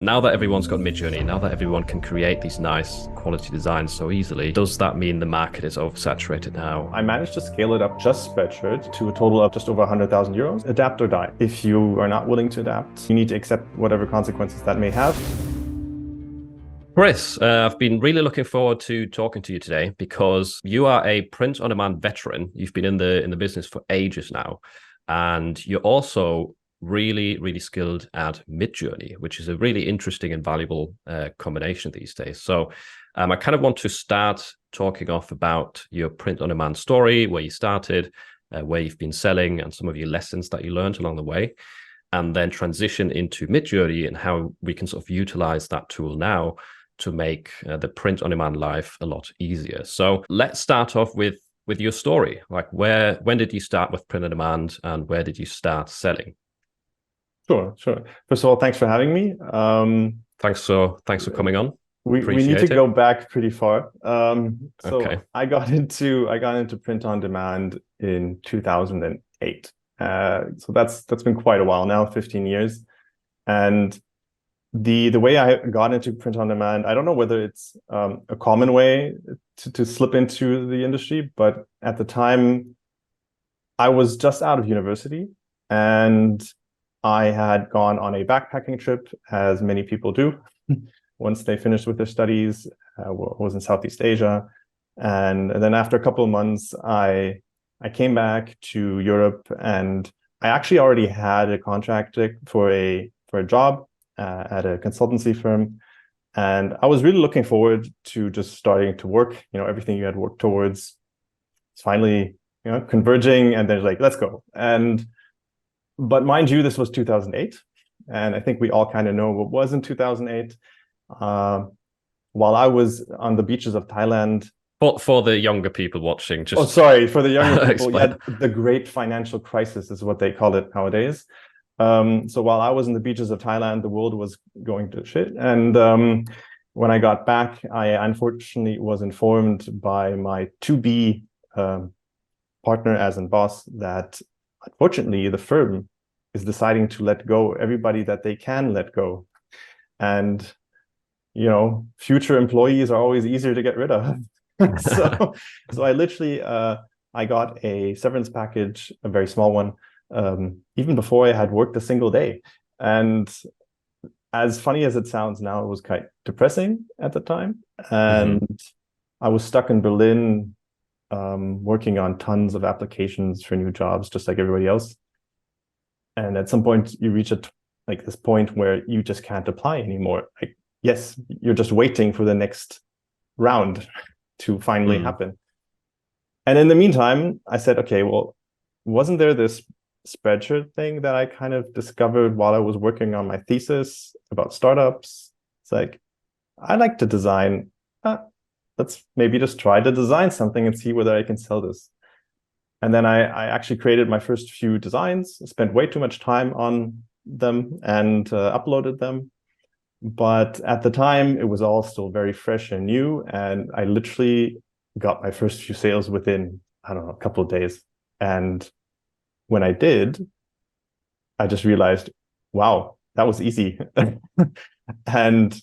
Now that everyone's got Midjourney, now that everyone can create these nice quality designs so easily, does that mean the market is oversaturated now? I managed to scale it up just Spreadshirt to a total of just over 100,000 euros. Adapt or die. If you are not willing to adapt, you need to accept whatever consequences that may have. Chris, I've been really looking forward to talking to you today because you are a print-on-demand veteran. You've been in the business for ages now, and you're also really skilled at Midjourney, which is a really interesting and valuable combination these days. So I kind of want to start talking off about your print-on-demand story, where you started, where you've been selling, and some of your lessons that you learned along the way, and then transition into Midjourney and how we can sort of utilize that tool now to make the print-on-demand life a lot easier. So let's start off with your story. Like, when did you start with print-on-demand, and where did you start selling? Sure. First of all, thanks for having me. Thanks for coming on. We need to go back pretty far. Okay. I got into print on demand in 2008. So that's been quite a while now, 15 years. And the way I got into print on demand, I don't know whether it's a common way to slip into the industry, but at the time I was just out of university and I had gone on a backpacking trip, as many people do once they finished with their studies. Was in Southeast Asia, and then after a couple of months, I came back to Europe, and I actually already had a contract for a job at a consultancy firm, and I was really looking forward to just starting to work. Everything you had worked towards is finally converging, and they're like, let's go. But mind you, this was 2008, and I think we all kind of know what was in 2008. While I was on the beaches of Thailand. For the younger people watching, just... Oh, sorry, for the younger people, yeah, the great financial crisis is what they call it nowadays. So while I was in the beaches of Thailand, the world was going to shit. And when I got back, I unfortunately was informed by my to-be partner, as in boss, that unfortunately the firm is deciding to let go everybody that they can let go. And future employees are always easier to get rid of. so I literally I got a severance package, a very small one, even before I had worked a single day. And as funny as it sounds now, it was quite depressing at the time. And I was stuck in Berlin, working on tons of applications for new jobs, just like everybody else. And at some point you reach this point where you just can't apply anymore. Yes, you're just waiting for the next round to finally happen. And in the meantime, I said, okay, well, wasn't there this Spreadshirt thing that I kind of discovered while I was working on my thesis about startups? It's like, I like to design. Let's maybe just try to design something and see whether I can sell this. And then I actually created my first few designs, spent way too much time on them, and uploaded them. But at the time, it was all still very fresh and new. And I literally got my first few sales within, I don't know, a couple of days. And when I did, I just realized, wow, that was easy. And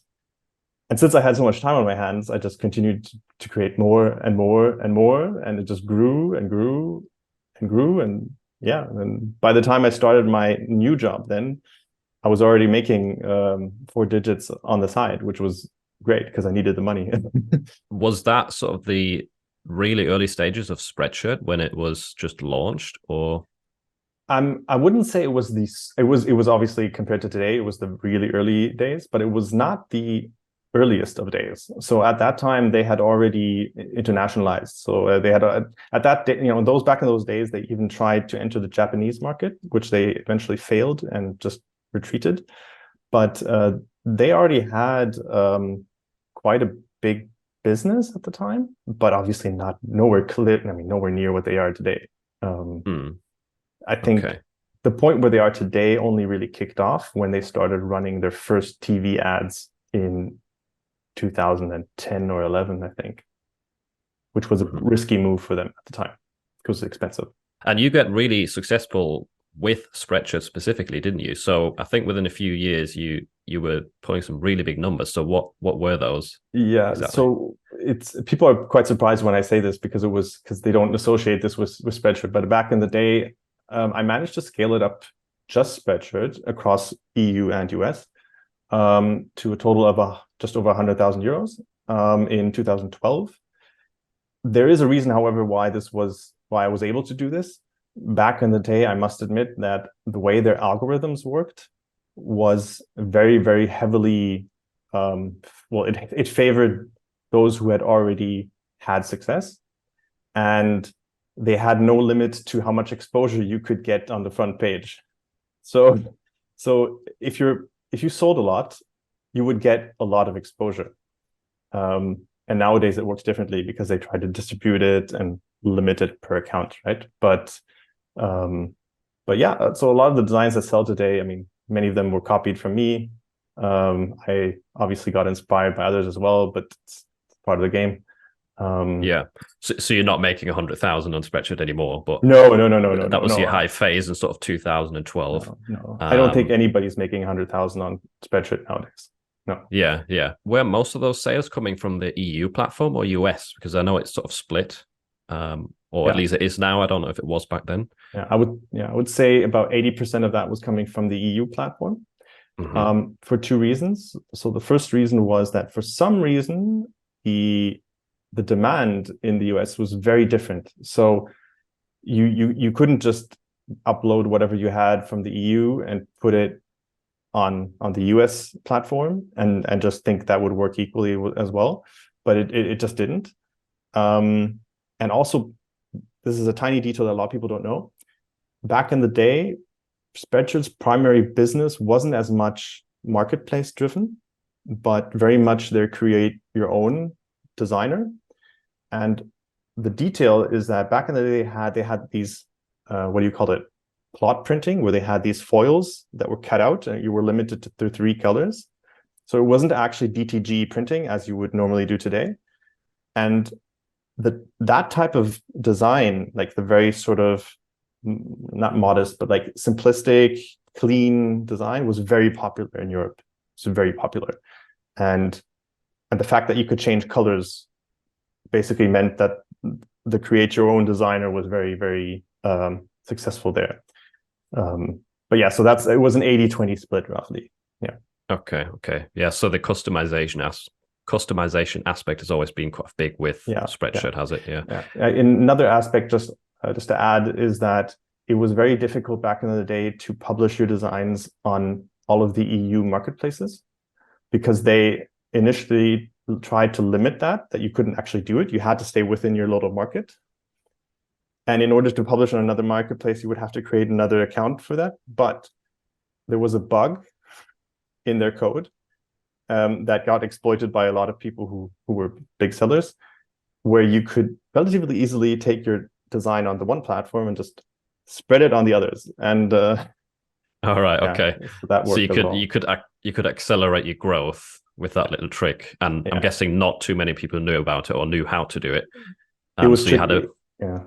since I had so much time on my hands, I just continued to create more and more and more. And it just grew and grew and grew. And yeah, and by the time I started my new job, then I was already making 4 digits on the side, which was great because I needed the money. Was that sort of the really early stages of Spreadshirt when it was just launched, or? I wouldn't say it was it was obviously, compared to today, it was the really early days, but it was not the earliest of days. So at that time, they had already internationalized. So they had at that day, back in those days, they even tried to enter the Japanese market, which they eventually failed and just retreated. But they already had quite a big business at the time, but obviously nowhere near what they are today. I think the point where they are today only really kicked off when they started running their first TV ads in 2010 or 11, I think, which was a risky move for them at the time because it's expensive. And you get really successful with Spreadshirt specifically, didn't you? So I think within a few years, you you were pulling some really big numbers. So what were those? Yeah, exactly? So people are quite surprised when I say this because they don't associate this with Spreadshirt. But back in the day, I managed to scale it up just Spreadshirt across EU and US to a total of just over 100,000 euros in 2012. There is a reason, however, why I was able to do this. Back in the day, I must admit that the way their algorithms worked was very, very heavily, it favored those who had already had success, and they had no limit to how much exposure you could get on the front page. So if you sold a lot, you would get a lot of exposure. And nowadays it works differently because they try to distribute it and limit it per account, right? But yeah, so a lot of the designs that sell today, I mean, many of them were copied from me. I obviously got inspired by others as well, but it's part of the game. Yeah. So you're not making 100,000 on Spreadshirt anymore, but no. That was your high phase in sort of 2012. No. I don't think anybody's making 100,000 on Spreadshirt nowadays. No. Yeah. Were most of those sales coming from the EU platform or US? Because I know it's sort of split, or at least it is now. I don't know if it was back then. Yeah, I would say about 80% of that was coming from the EU platform, for two reasons. So the first reason was that for some reason the demand in the US was very different. So you couldn't just upload whatever you had from the EU and put it on the US platform and just think that would work equally as well, but it just didn't. And also, this is a tiny detail that a lot of people don't know. Back in the day, Spreadshirt's primary business wasn't as much marketplace driven, but very much their create your own designer. And the detail is that back in the day, they had these, what do you call it? Plot printing, where they had these foils that were cut out and you were limited to 3 colors. So it wasn't actually DTG printing as you would normally do today. And that type of design, like the very sort of, not modest, but like simplistic, clean design was very popular in Europe. It's very popular. And the fact that you could change colors basically meant that the create your own designer was very, very successful there. But yeah, so it was an 80-20 split roughly. Yeah. Okay. Yeah. So the customization aspect has always been quite big with Spreadshirt, has it? Yeah. Another aspect, just to add, is that it was very difficult back in the day to publish your designs on all of the EU marketplaces because they initially tried to limit that you couldn't actually do it. You had to stay within your local market. And in order to publish on another marketplace, you would have to create another account for that. But there was a bug in their code that got exploited by a lot of people who were big sellers, where you could relatively easily take your design on the one platform and just spread it on the others. And all right, okay. So that worked. So you could accelerate your growth with that little trick. And I'm guessing not too many people knew about it or knew how to do it. It was so tricky.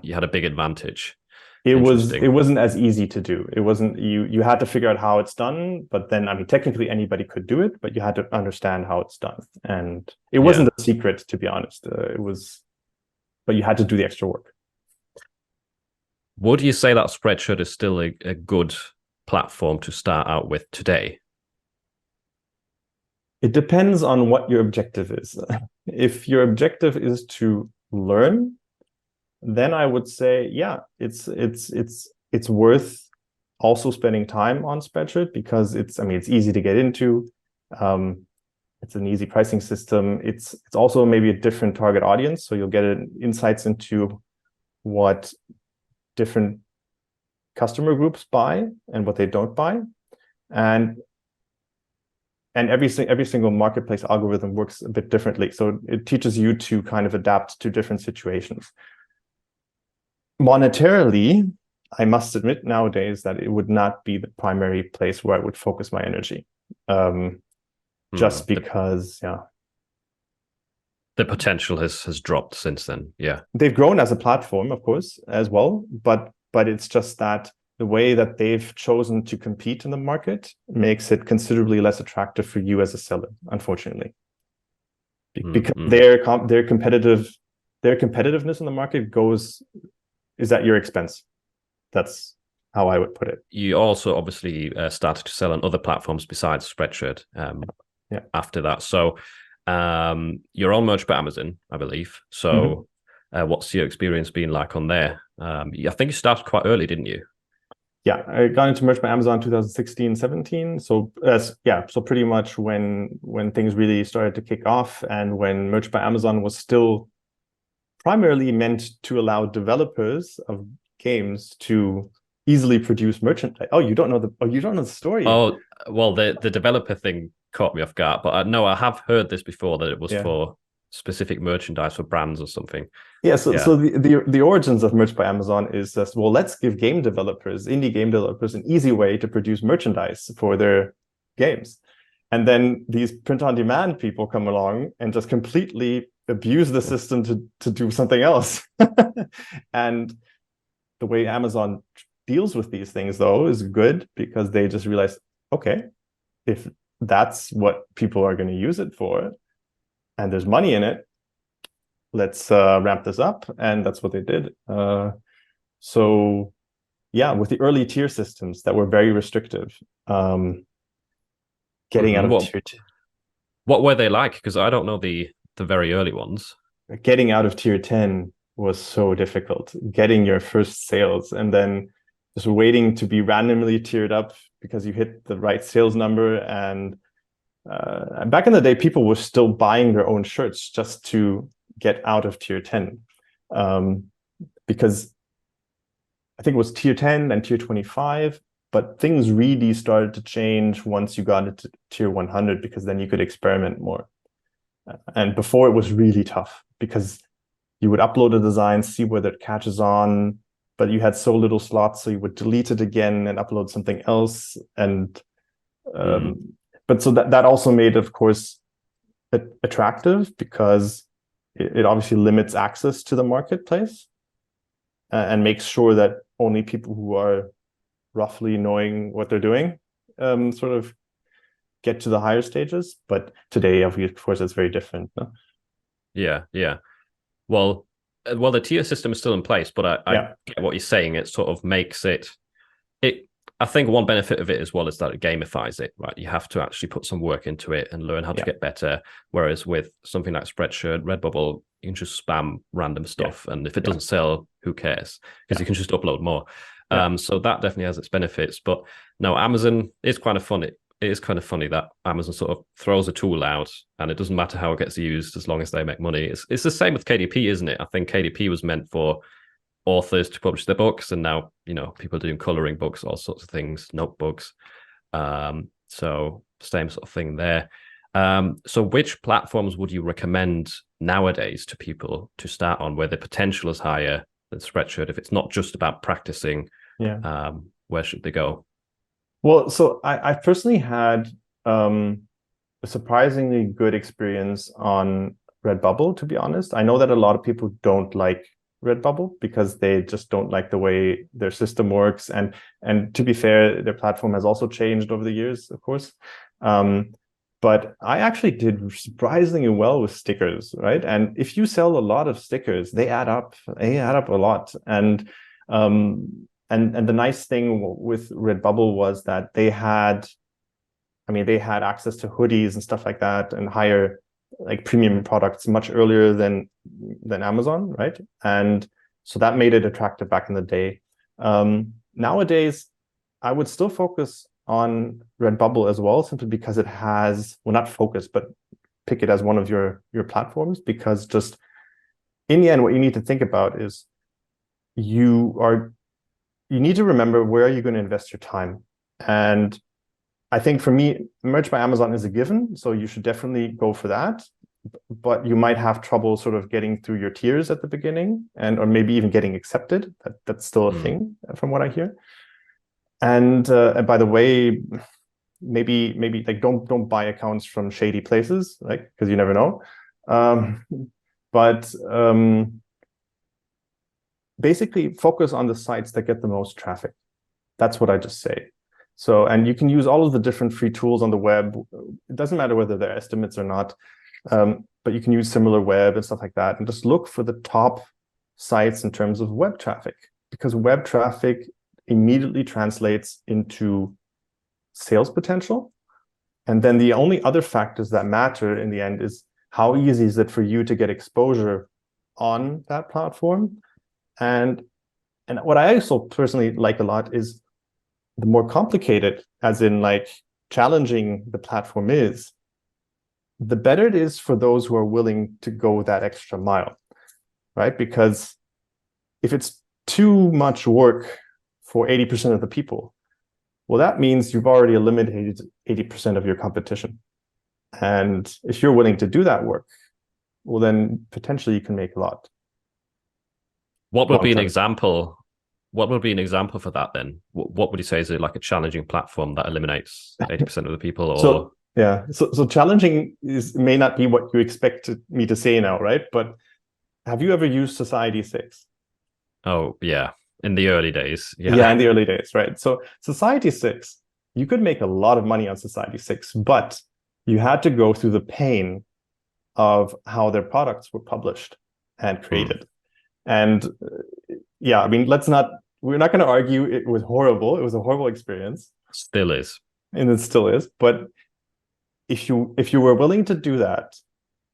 You had a big advantage. It wasn't as easy to do. It wasn't, you had to figure out how it's done, but then, I mean, technically anybody could do it, but you had to understand how it's done. And it wasn't a secret, to be honest. But you had to do the extra work. Would you say that Spreadshirt is still a good platform to start out with today? It depends on what your objective is. If your objective is to learn, then I would say, yeah, it's worth also spending time on Spreadshirt because it's easy to get into. It's an easy pricing system. It's also maybe a different target audience, so you'll get insights into what different customer groups buy and what they don't buy, and every single marketplace algorithm works a bit differently. So it teaches you to kind of adapt to different situations. Monetarily, I must admit nowadays that it would not be the primary place where I would focus my energy. Just because, the potential has dropped since then. Yeah. They've grown as a platform, of course, as well, but it's just that the way that they've chosen to compete in the market makes it considerably less attractive for you as a seller, unfortunately, because their competitiveness in the market is at your expense. That's how I would put it. You also obviously started to sell on other platforms besides Spreadshirt after that. So you're on Merch by Amazon, I believe. So what's your experience been like on there? I think you started quite early, didn't you? Yeah, I got into Merch by Amazon 2016, 17. So so pretty much when things really started to kick off, and when Merch by Amazon was still primarily meant to allow developers of games to easily produce merchandise. You don't know the story. Oh, well, the developer thing caught me off guard, but I have heard this before, that it was for specific merchandise for brands or something. So the origins of Merch by Amazon is just, well, let's give indie game developers, an easy way to produce merchandise for their games. And then these print-on-demand people come along and just completely abuse the system to do something else. And the way Amazon deals with these things, though, is good, because they just realize, okay, if that's what people are going to use it for, and there's money in it, let's ramp this up. And that's what they did. So yeah, with the early tier systems that were very restrictive, getting out of tier 2. What were they like? Because I don't know the very early ones. Getting out of tier 10 was so difficult. Getting your first sales, and then just waiting to be randomly tiered up because you hit the right sales number. And back in the day, people were still buying their own shirts just to get out of tier 10, because I think it was tier 10 and tier 25, but things really started to change once you got into tier 100, because then you could experiment more. And before, it was really tough, because you would upload a design, see whether it catches on, but you had so little slots, so you would delete it again and upload something else. And but so that also made, of course, it attractive, because it obviously limits access to the marketplace, and makes sure that only people who are roughly knowing what they're doing sort of get to the higher stages. But today, of course, it's very different. No? Yeah. Well, the tier system is still in place, but I get what you're saying. It sort of makes it. I think one benefit of it as well is that it gamifies it, right? You have to actually put some work into it and learn how to get better. Whereas with something like Spreadshirt, Redbubble, you can just spam random stuff. And if it doesn't sell, who cares? Because you can just upload more. So that definitely has its benefits. But no, Amazon is kind of funny. It is kind of funny that Amazon sort of throws a tool out, and it doesn't matter how it gets used as long as they make money. It's the same with KDP, isn't it? I think KDP was meant for authors to publish their books, and now people are doing coloring books, all sorts of things, notebooks. So same sort of thing there. So which platforms would you recommend nowadays to people to start on, where the potential is higher than Spreadshirt? If it's not just about practicing, where should they go? Well, so I personally had a surprisingly good experience on Redbubble, to be honest. I know that a lot of people don't like Redbubble because they just don't like the way their system works. And to be fair, their platform has also changed over the years, of course. But I actually did surprisingly well with stickers, right? And if you sell a lot of stickers, they add up. They add up a lot. And the nice thing with Redbubble was that they had access to hoodies and stuff like that, and higher like premium products much earlier than Amazon, right? And so that made it attractive back in the day. Nowadays, I would still focus on Redbubble as well, simply because it has, well, not focus, but pick it as one of your platforms, because just in the end, what you need to think about is you need to remember, where are you going to invest your time? And I think for me, Merch by Amazon is a given, so you should definitely go for that. But you might have trouble sort of getting through your tiers at the beginning, or maybe even getting accepted. That's still a thing, from what I hear. And by the way, maybe like don't buy accounts from shady places, like, because you never know. But basically, focus on the sites that get the most traffic. That's what I just say. So, and you can use all of the different free tools on the web. It doesn't matter whether they're estimates or not, but you can use SimilarWeb and stuff like that, and just look for the top sites in terms of web traffic, because web traffic immediately translates into sales potential. And then the only other factors that matter in the end is how easy is it for you to get exposure on that platform. And what I also personally like a lot is the more complicated, as in like challenging the platform is, the better it is for those who are willing to go that extra mile, right? Because if it's too much work for 80% of the people, well, that means you've already eliminated 80% of your competition. And if you're willing to do that work, well, then potentially you can make a lot. What would be an example? What would be an example for that then? What would you say is like a challenging platform that eliminates 80% of the people? Or so challenging may not be what you expect me to say now, right? But have you ever used Society 6? Oh, yeah. In the early days. Yeah, in the early days, right? So Society 6, you could make a lot of money on Society 6, but you had to go through the pain of how their products were published and created. And yeah, I mean, we're not going to argue it was horrible. It was a horrible experience. Still is. And it still is. But if you were willing to do that,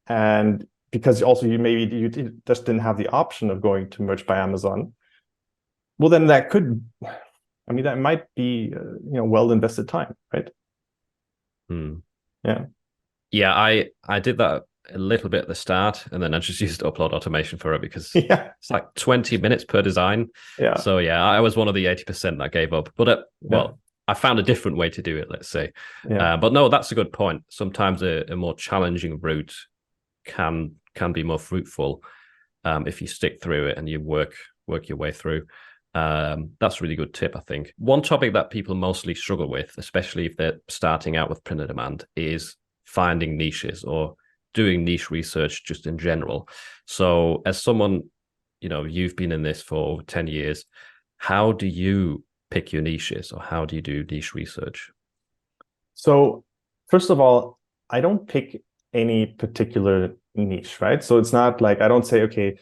and because also you just didn't have the option of going to Merch by Amazon, well, then that might be well invested time, right? Yeah, I did that a little bit at the start, and then I just used upload automation for it because it's like 20 minutes per design. Yeah. So yeah, I was one of the 80% that gave up, but I found a different way to do it, let's say. But no, that's a good point. Sometimes a more challenging route can be more fruitful if you stick through it and you work your way through. That's a really good tip, I think. One topic that people mostly struggle with, especially if they're starting out with print on demand, is finding niches or doing niche research just in general. So as someone, you've been in this for over 10 years, how do you pick your niches, or how do you do niche research? So first of all, I don't pick any particular niche, right? So it's not like I don't say, okay,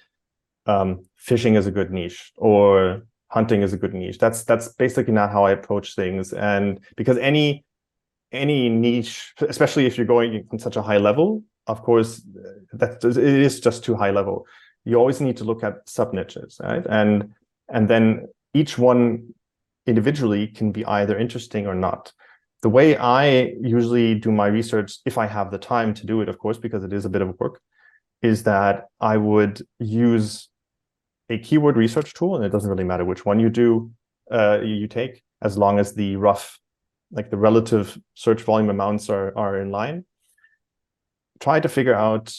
fishing is a good niche or hunting is a good niche. That's basically not how I approach things. And because any niche, especially if you're going on such a high level, of course, it is just too high level. You always need to look at sub niches, right? And then each one individually can be either interesting or not. The way I usually do my research, if I have the time to do it, of course, because it is a bit of work, is that I would use a keyword research tool, and it doesn't really matter which one you take, as long as the relative search volume amounts are in line. Try to figure out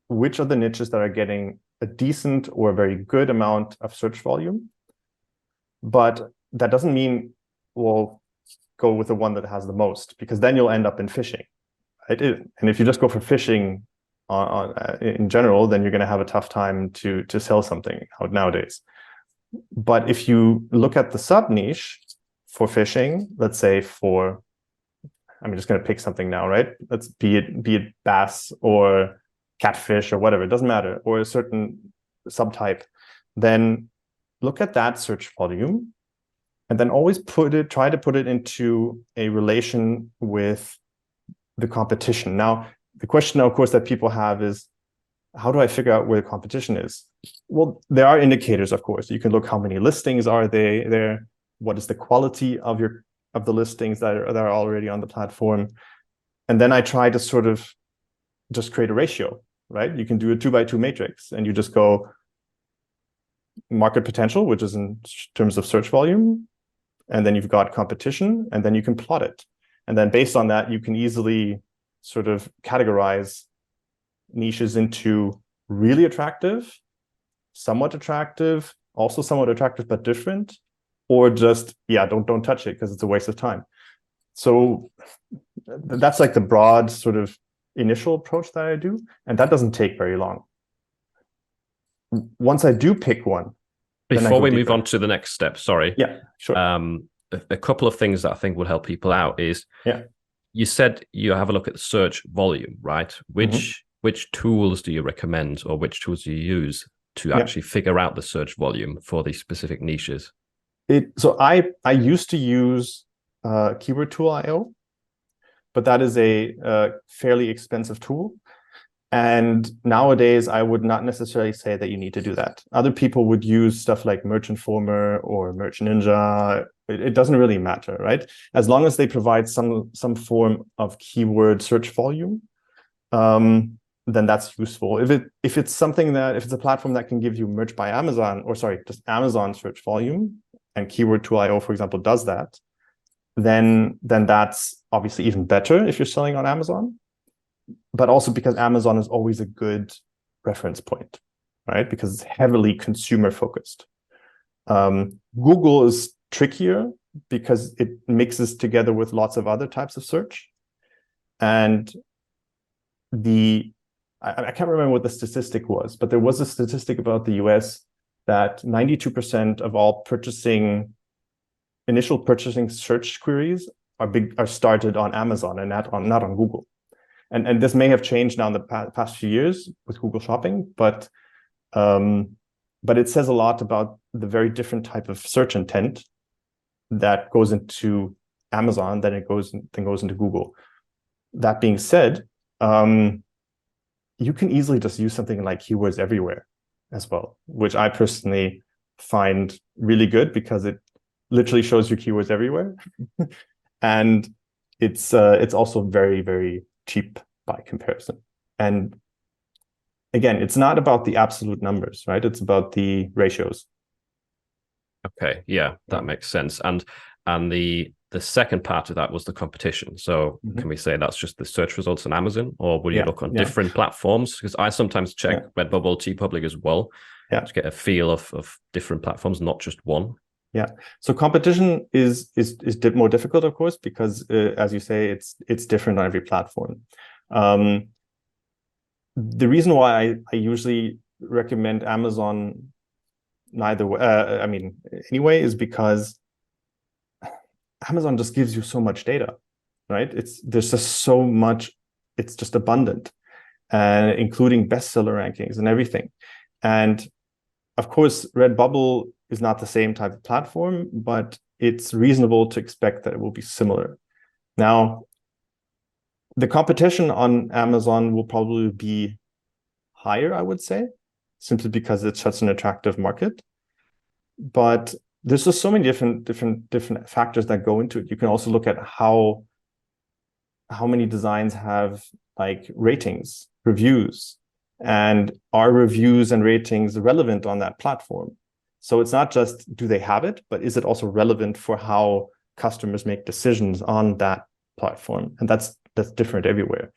which of the niches that are getting a decent or a very good amount of search volume. But that doesn't mean, well, go with the one that has the most, because then you'll end up in fishing, right? And if you just go for fishing in general, then you're going to have a tough time to sell something out nowadays. But if you look at the sub niche for fishing, let's say I'm just going to pick something now, right? Let's be it bass or catfish or whatever, it doesn't matter, or a certain subtype. Then look at that search volume, and then always try to put it into a relation with the competition. Now, the question, of course, that people have is, how do I figure out where the competition is? Well, there are indicators, of course. You can look how many listings are there, what is the quality of the listings that are already on the platform. And then I try to sort of just create a ratio, right? You can do a 2x2 matrix, and you just go market potential, which is in terms of search volume, and then you've got competition, and then you can plot it. And then based on that, you can easily sort of categorize niches into really attractive, somewhat attractive, also somewhat attractive but different, or just, don't touch it because it's a waste of time. So that's like the broad sort of initial approach that I do, and that doesn't take very long. Once I do pick one, Before we move on to the next step, sorry. Yeah, sure. A couple of things that I think would help people out is, you said you have a look at the search volume, right? Which tools do you recommend, or which tools do you use to actually figure out the search volume for these specific niches? So I used to use Keyword Tool IO, but that is a fairly expensive tool. And nowadays, I would not necessarily say that you need to do that. Other people would use stuff like Merch Informer or Merch Ninja. It doesn't really matter, right? As long as they provide some form of keyword search volume, then that's useful. If it's a platform that can give you Merch by Amazon, or sorry, just Amazon search volume, and Keyword Tool IO, for example, does that, then that's obviously even better if you're selling on Amazon. But also because Amazon is always a good reference point, right? Because it's heavily consumer focused. Google is trickier because it mixes together with lots of other types of search. And I can't remember what the statistic was, but there was a statistic about the US that 92% of all initial purchasing search queries are started on Amazon and not on Google. And this may have changed now in the past few years with Google Shopping, but it says a lot about the very different type of search intent that goes into Amazon than goes into Google. That being said, you can easily just use something like Keywords Everywhere as well, which I personally find really good because it literally shows you keywords everywhere, and it's also very, very cheap by comparison. And again, it's not about the absolute numbers, right? It's about the ratios. Okay, yeah, that makes sense. And the second part of that was the competition. So can we say that's just the search results on Amazon, or will you look on different platforms? Because I sometimes check Redbubble, TeePublic as well, to get a feel of different platforms, not just one. Yeah. So competition is more difficult, of course, because as you say, it's different on every platform. The reason why I usually recommend Amazon anyway, is because Amazon just gives you so much data, right? There's just so much, it's just abundant, including bestseller rankings and everything. And of course, Redbubble is not the same type of platform, but it's reasonable to expect that it will be similar. Now, the competition on Amazon will probably be higher, I would say, simply because it's such an attractive market. But there's just so many different factors that go into it. You can also look at how many designs have like ratings, reviews, and are reviews and ratings relevant on that platform? So it's not just do they have it, but is it also relevant for how customers make decisions on that platform? And that's different everywhere.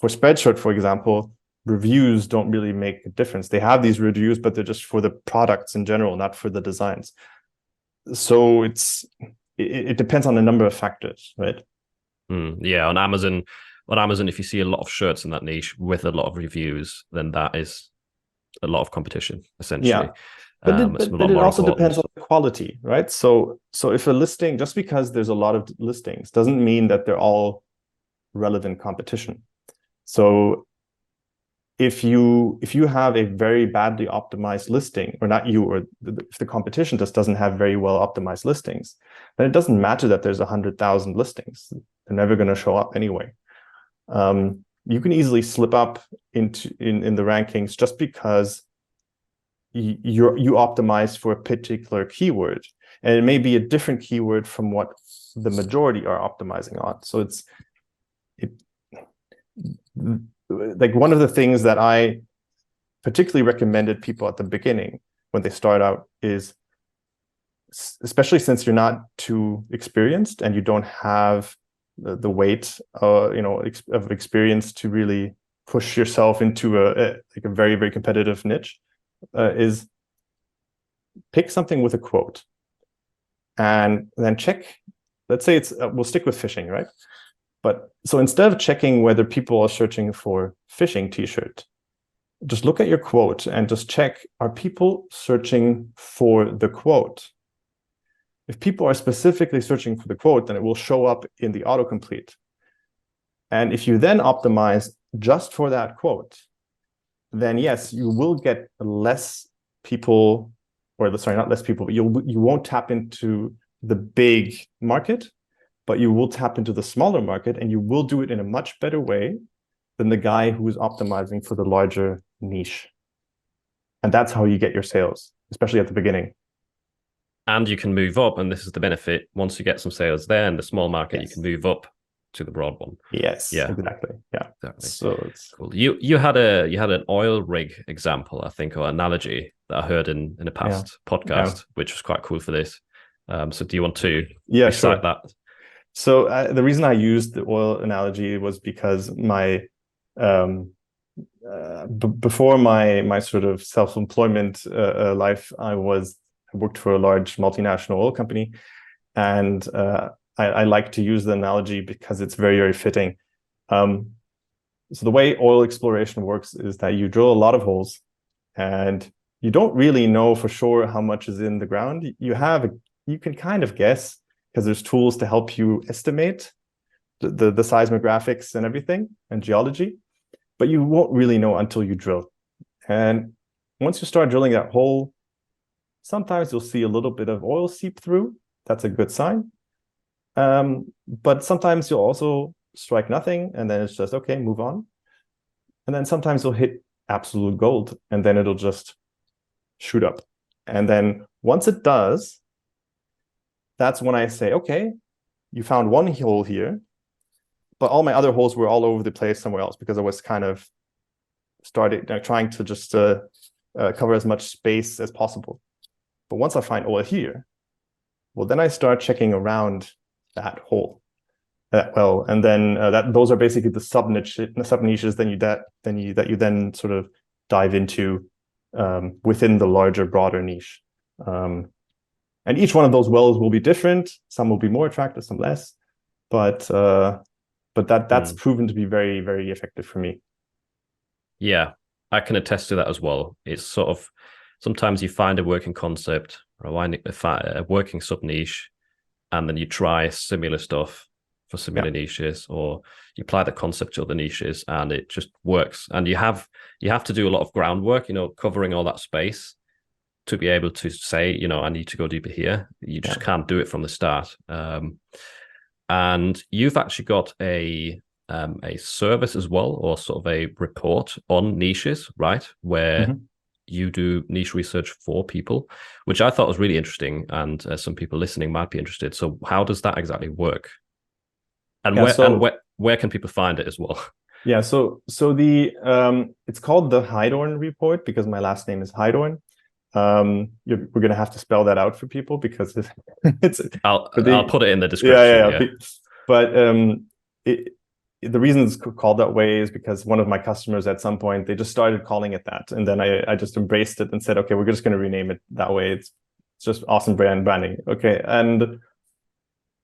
For Spreadshirt, for example, reviews don't really make a difference. They have these reviews, but they're just for the products in general, not for the designs. So it depends on a number of factors, right? Yeah, on Amazon, if you see a lot of shirts in that niche with a lot of reviews, then that is a lot of competition, essentially. Yeah. But it also depends on the quality, right? So if a listing, just because there's a lot of listings, doesn't mean that they're all relevant competition. So if you have a very badly optimized listing, or not you, or if the competition just doesn't have very well optimized listings, then it doesn't matter that there's 100,000 listings. They're never going to show up anyway. You can easily slip up in the rankings just because you optimize for a particular keyword, and it may be a different keyword from what the majority are optimizing on. So like one of the things that I particularly recommended people at the beginning when they start out is, especially since you're not too experienced and you don't have the weight of experience to really push yourself into a very, very competitive niche, is pick something with a quote and then check. Let's say we'll stick with fishing, right? But so instead of checking whether people are searching for fishing t-shirt, just look at your quote and just check, are people searching for the quote? If people are specifically searching for the quote, then it will show up in the autocomplete. And if you then optimize just for that quote, then yes, you will get less people, or sorry, not less people, but you won't tap into the big market, but you will tap into the smaller market, and you will do it in a much better way than the guy who is optimizing for the larger niche. And that's how you get your sales, especially at the beginning. And you can move up, and this is the benefit. Once you get some sales there in the small market, Yes. you can move up to the broad one. Yes, yeah, exactly. Yeah, exactly. So it's cool. You had an oil rig example, I think, or analogy that I heard in a past podcast, which was quite cool for this. So do you want to recite that? So the reason I used the oil analogy was because my before my sort of self-employment life, I worked for a large multinational oil company, and I like to use the analogy because it's very, very fitting. So the way oil exploration works is that you drill a lot of holes, and you don't really know for sure how much is in the ground. You can kind of guess, because there's tools to help you estimate the seismographics and everything, and geology, but you won't really know until you drill. And once you start drilling that hole, sometimes you'll see a little bit of oil seep through. That's a good sign. But sometimes you'll also strike nothing, and then it's just, okay, move on. And then sometimes you'll hit absolute gold, and then it'll just shoot up. And then once it does, that's when I say, okay, you found one hole here, but all my other holes were all over the place somewhere else, because I was kind of trying to just cover as much space as possible. But once I find oil here, well, then I start checking around that hole. Well, and then those are basically the sub niches that you then sort of dive into within the larger, broader niche. And each one of those wells will be different. Some will be more attractive, some less. But that's proven to be very, very effective for me. Yeah, I can attest to that as well. It's sort of, sometimes you find a working concept or a working sub niche, and then you try similar stuff for similar niches, or you apply the concept to other niches, and it just works. And you have to do a lot of groundwork, covering all that space to be able to say, I need to go deeper here. You just can't do it from the start. And you've actually got a service as well, or sort of a report on niches, right? Where you do niche research for people, which I thought was really interesting, and some people listening might be interested. So how does that exactly work? And where can people find it as well? Yeah, so the it's called the Heidorn report, because my last name is Heidorn. We're gonna have to spell that out for people, because I'll put it in the description. Yeah. But the reason it's called that way is because one of my customers at some point, they just started calling it that, and then I just embraced it and said, okay, we're just going to rename it that way. It's just awesome branding. Okay, and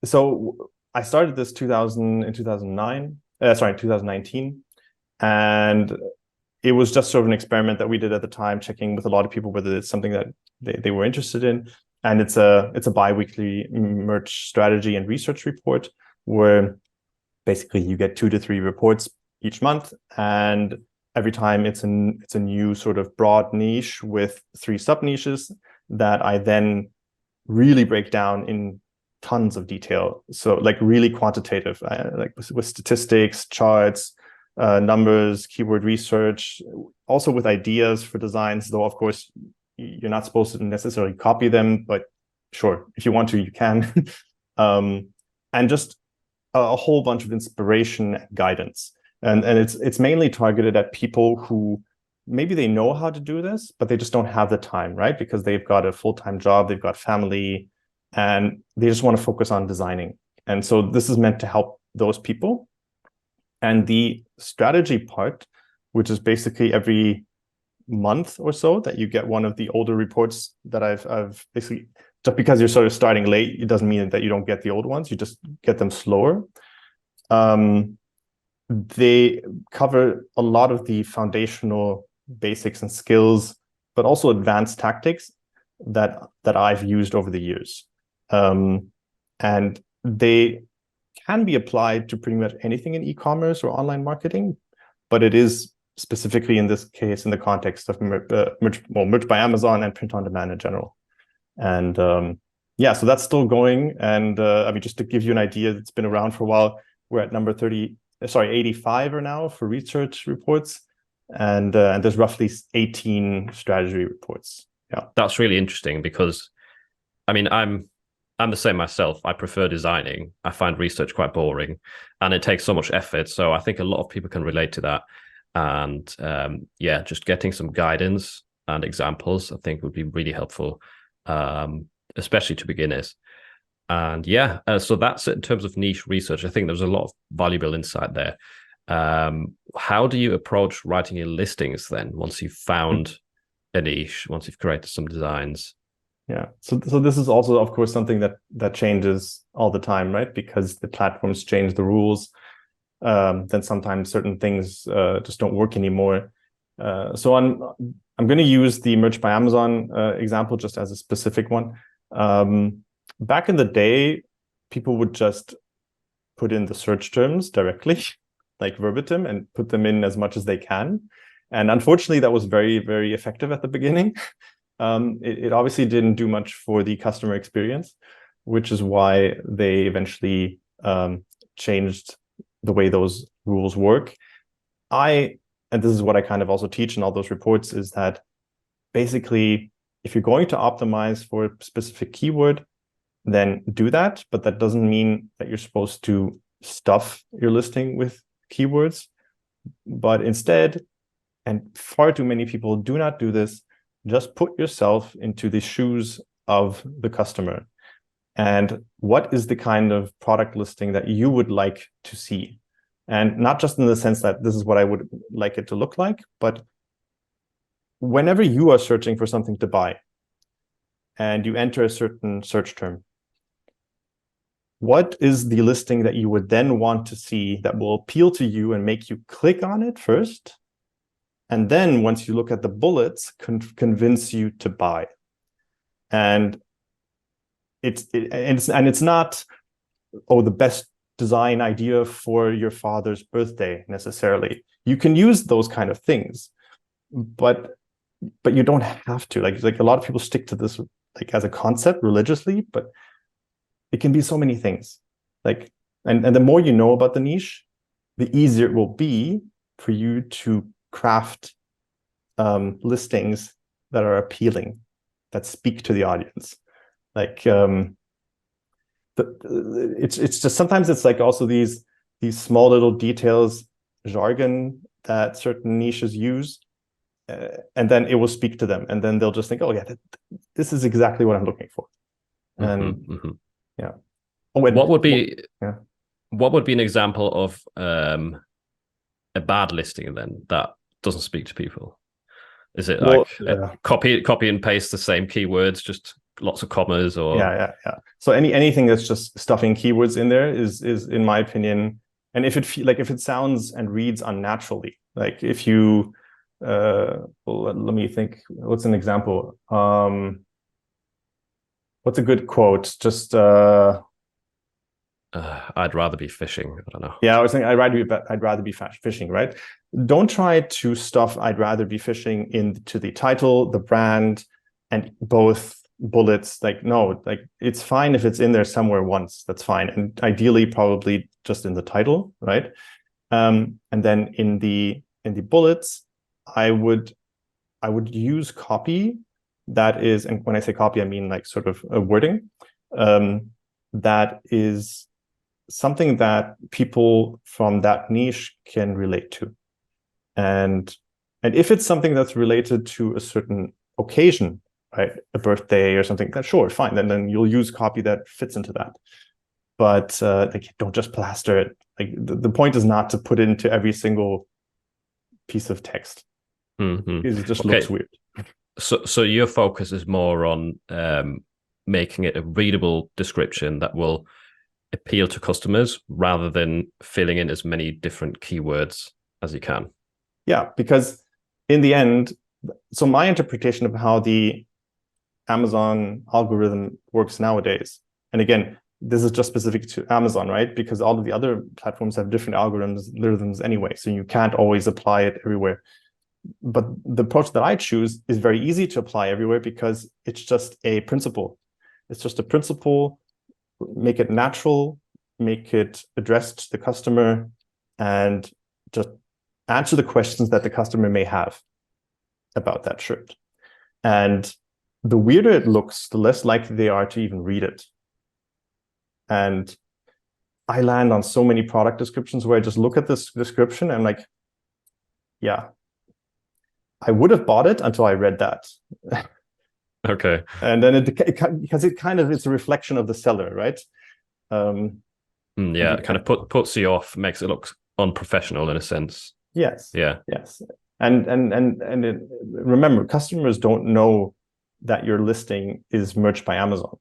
so I started this 2019, and it was just sort of an experiment that we did at the time, checking with a lot of people whether it's something that they were interested in. And it's a bi-weekly merch strategy and research report, where basically you get 2 to 3 reports each month, and every time it's a new sort of broad niche with 3 sub niches that I then really break down in tons of detail. So like really quantitative, like with statistics, charts, numbers, keyword research, also with ideas for designs, though of course you're not supposed to necessarily copy them, but sure, if you want to, you can. And just a whole bunch of inspiration and guidance. And it's mainly targeted at people who maybe they know how to do this, but they just don't have the time, right? Because they've got a full-time job, they've got family, and they just want to focus on designing. And so this is meant to help those people. And the strategy part, which is basically every month or so that you get one of the older reports that I've basically, just because you're sort of starting late, it doesn't mean that you don't get the old ones, you just get them slower. They cover a lot of the foundational basics and skills, but also advanced tactics that I've used over the years. And they can be applied to pretty much anything in e-commerce or online marketing, but it is specifically in this case in the context of merch by Amazon and print on demand in general. And yeah, so that's still going. And I mean, just to give you an idea, it's been around for a while. We're at number 85 or now for research reports. And there's roughly 18 strategy reports. Yeah, that's really interesting because, I mean, I'm the same myself. I prefer designing. I find research quite boring, and it takes so much effort. So I think a lot of people can relate to that. And yeah, just getting some guidance and examples, I think, would be really helpful, especially to beginners. And yeah, so that's it in terms of niche research. I think there's a lot of valuable insight there. How do you approach writing your listings then, once you've found a niche, once you've created some designs? Yeah, so this is also, of course, something that changes all the time, right? Because the platforms change the rules. Then sometimes certain things just don't work anymore. So I'm going to use the Merch by Amazon example just as a specific one. Back in the day, people would just put in the search terms directly, like verbatim, and put them in as much as they can. And unfortunately, that was very, very effective at the beginning. It obviously didn't do much for the customer experience, which is why they eventually changed the way those rules work. And this is what I kind of also teach in all those reports, is that basically, if you're going to optimize for a specific keyword, then do that. But that doesn't mean that you're supposed to stuff your listing with keywords. But instead, and far too many people do not do this, just put yourself into the shoes of the customer. And what is the kind of product listing that you would like to see? And not just in the sense that this is what I would like it to look like, but whenever you are searching for something to buy and you enter a certain search term, what is the listing that you would then want to see that will appeal to you and make you click on it first? And then once you look at the bullets, convince you to buy. And it's not, oh, the best design idea for your father's birthday necessarily. You can use those kind of things, but you don't have to. Like a lot of people stick to this like as a concept religiously, but it can be so many things. Like, and the more you know about the niche, the easier it will be for you to craft listings that are appealing, that speak to the audience. Like it's just sometimes it's like also these small little details, jargon that certain niches use, and then it will speak to them, and then they'll just think, oh yeah, this is exactly what I'm looking for. And yeah. Oh, what would be an example of a bad listing then that doesn't speak to people? Is it copy and paste the same keywords, just lots of commas, or yeah. So anything that's just stuffing keywords in there is in my opinion, and if it sounds and reads unnaturally, like if you well, let me think, what's an example? What's a good quote? Just I'd rather be fishing. I don't know. Yeah, I was saying I'd rather be fishing, right? Don't try to stuff I'd rather be fishing into the title, the brand, and both bullets. Like, no, like it's fine if it's in there somewhere once, that's fine. And ideally probably just in the title, right? And then in the bullets, I would use copy that is, and when I say copy, I mean like sort of a wording that is something that people from that niche can relate to. And if it's something that's related to a certain occasion, right, a birthday or something, that's sure, fine. Then you'll use copy that fits into that. But like, don't just plaster it. Like the point is not to put it into every single piece of text. Because it just looks weird. So your focus is more on making it a readable description that will appeal to customers rather than filling in as many different keywords as you can. Yeah, because in the end, so my interpretation of how the Amazon algorithm works nowadays, and again, this is just specific to Amazon, right? Because all of the other platforms have different algorithms anyway, so you can't always apply it everywhere. But the approach that I choose is very easy to apply everywhere because it's just a principle. It's just a principle, make it natural, make it addressed to the customer, and just answer the questions that the customer may have about that shirt. And the weirder it looks, the less likely they are to even read it. And I land on so many product descriptions where I just look at this description and I'm like, yeah, I would have bought it until I read that. Okay. And then because it's a reflection of the seller, right? Yeah, it kind of puts you off, makes it look unprofessional in a sense. Yes. Yeah. Yes. And remember, customers don't know that your listing is merged by Amazon.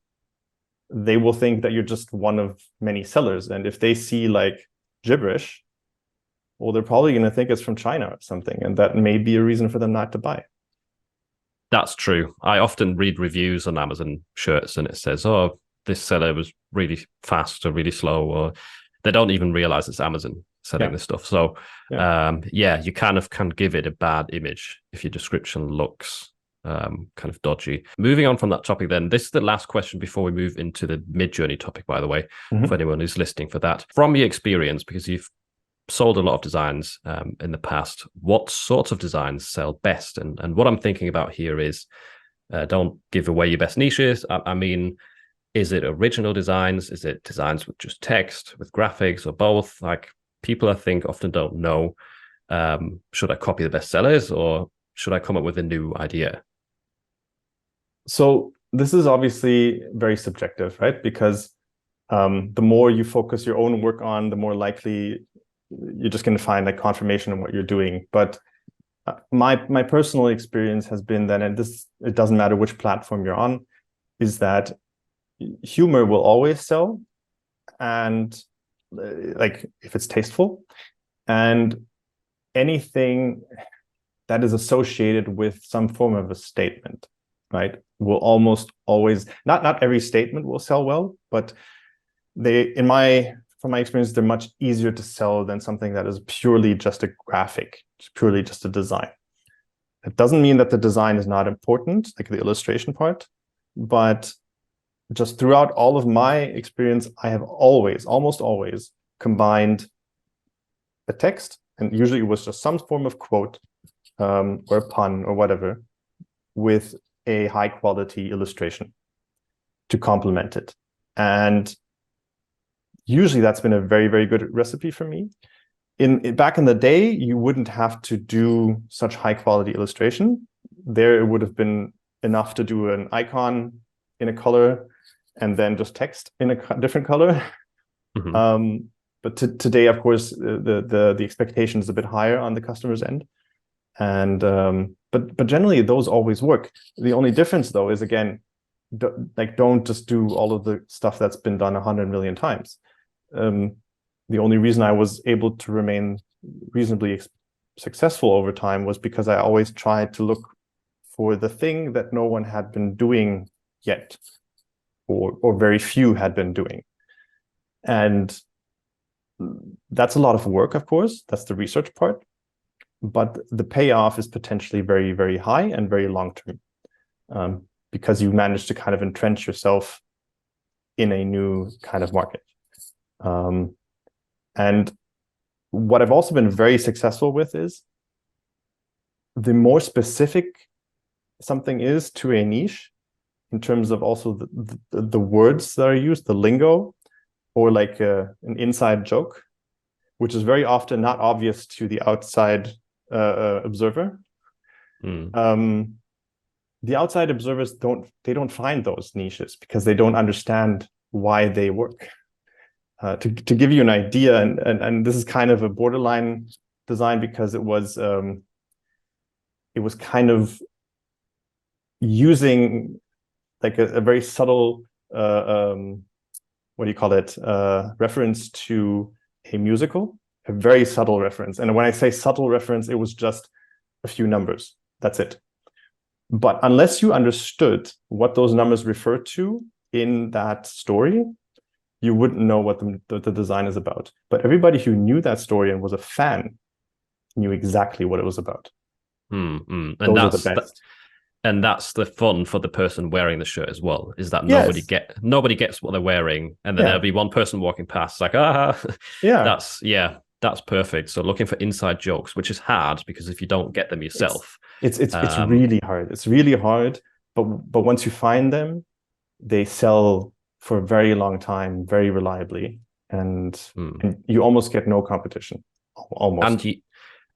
They will think that you're just one of many sellers. And if they see like gibberish, well, they're probably going to think it's from China or something. And that may be a reason for them not to buy. That's true. I often read reviews on Amazon shirts and it says, oh, this seller was really fast or really slow, or they don't even realize it's Amazon selling this stuff. So you kind of can give it a bad image if your description looks kind of dodgy. Moving on from that topic then, this is the last question before we move into the Midjourney topic, by the way, for anyone who's listening for that. From your experience, because you've sold a lot of designs in the past, what sorts of designs sell best? And what I'm thinking about here is, don't give away your best niches. I mean, is it original designs? Is it designs with just text, with graphics, or both? Like, people, I think, often don't know, should I copy the best sellers or should I come up with a new idea? So this is obviously very subjective, right? Because the more you focus your own work on, the more likely you're just going to find like confirmation in what you're doing. But my personal experience has been that, and it doesn't matter which platform you're on, is that humor will always sell, and like if it's tasteful, and anything that is associated with some form of a statement, right, will almost always, not every statement will sell well, but from my experience, they're much easier to sell than something that is purely just a graphic, purely just a design. It doesn't mean that the design is not important, like the illustration part, but just throughout all of my experience, I have almost always combined a text, and usually it was just some form of quote or a pun or whatever, with a high quality illustration to complement it. And usually that's been a very, very good recipe for me. Back in the day, you wouldn't have to do such high quality illustration. There, it would have been enough to do an icon in a color and then just text in a different color. But today, of course, the expectation is a bit higher on the customer's end. And but generally, those always work. The only difference, though, is again, don't just do all of the stuff that's been done 100 million times. The only reason I was able to remain reasonably successful over time was because I always tried to look for the thing that no one had been doing yet, or very few had been doing. And that's a lot of work, of course. That's the research part. But the payoff is potentially very, very high and very long-term, because you manage to kind of entrench yourself in a new kind of market. And what I've also been very successful with is the more specific something is to a niche, in terms of also the words that are used, the lingo, or like an inside joke, which is very often not obvious to the outside observer. The outside observers don't find those niches because they don't understand why they work. To give you an idea, and this is kind of a borderline design because it was kind of using like a very subtle what do you call it, reference to a musical, a very subtle reference. And when I say subtle reference, it was just a few numbers. That's it. But unless you understood what those numbers refer to in that story, you wouldn't know what the design is about. But everybody who knew that story and was a fan knew exactly what it was about. And those are the best. And that's the fun for the person wearing the shirt as well, is that Yes. nobody gets what they're wearing, and then there'll be one person walking past like, that's perfect. So looking for inside jokes, which is hard because if you don't get them yourself, it's really hard. It's really hard, but once you find them, they sell for a very long time, very reliably, and you almost get no competition. Almost.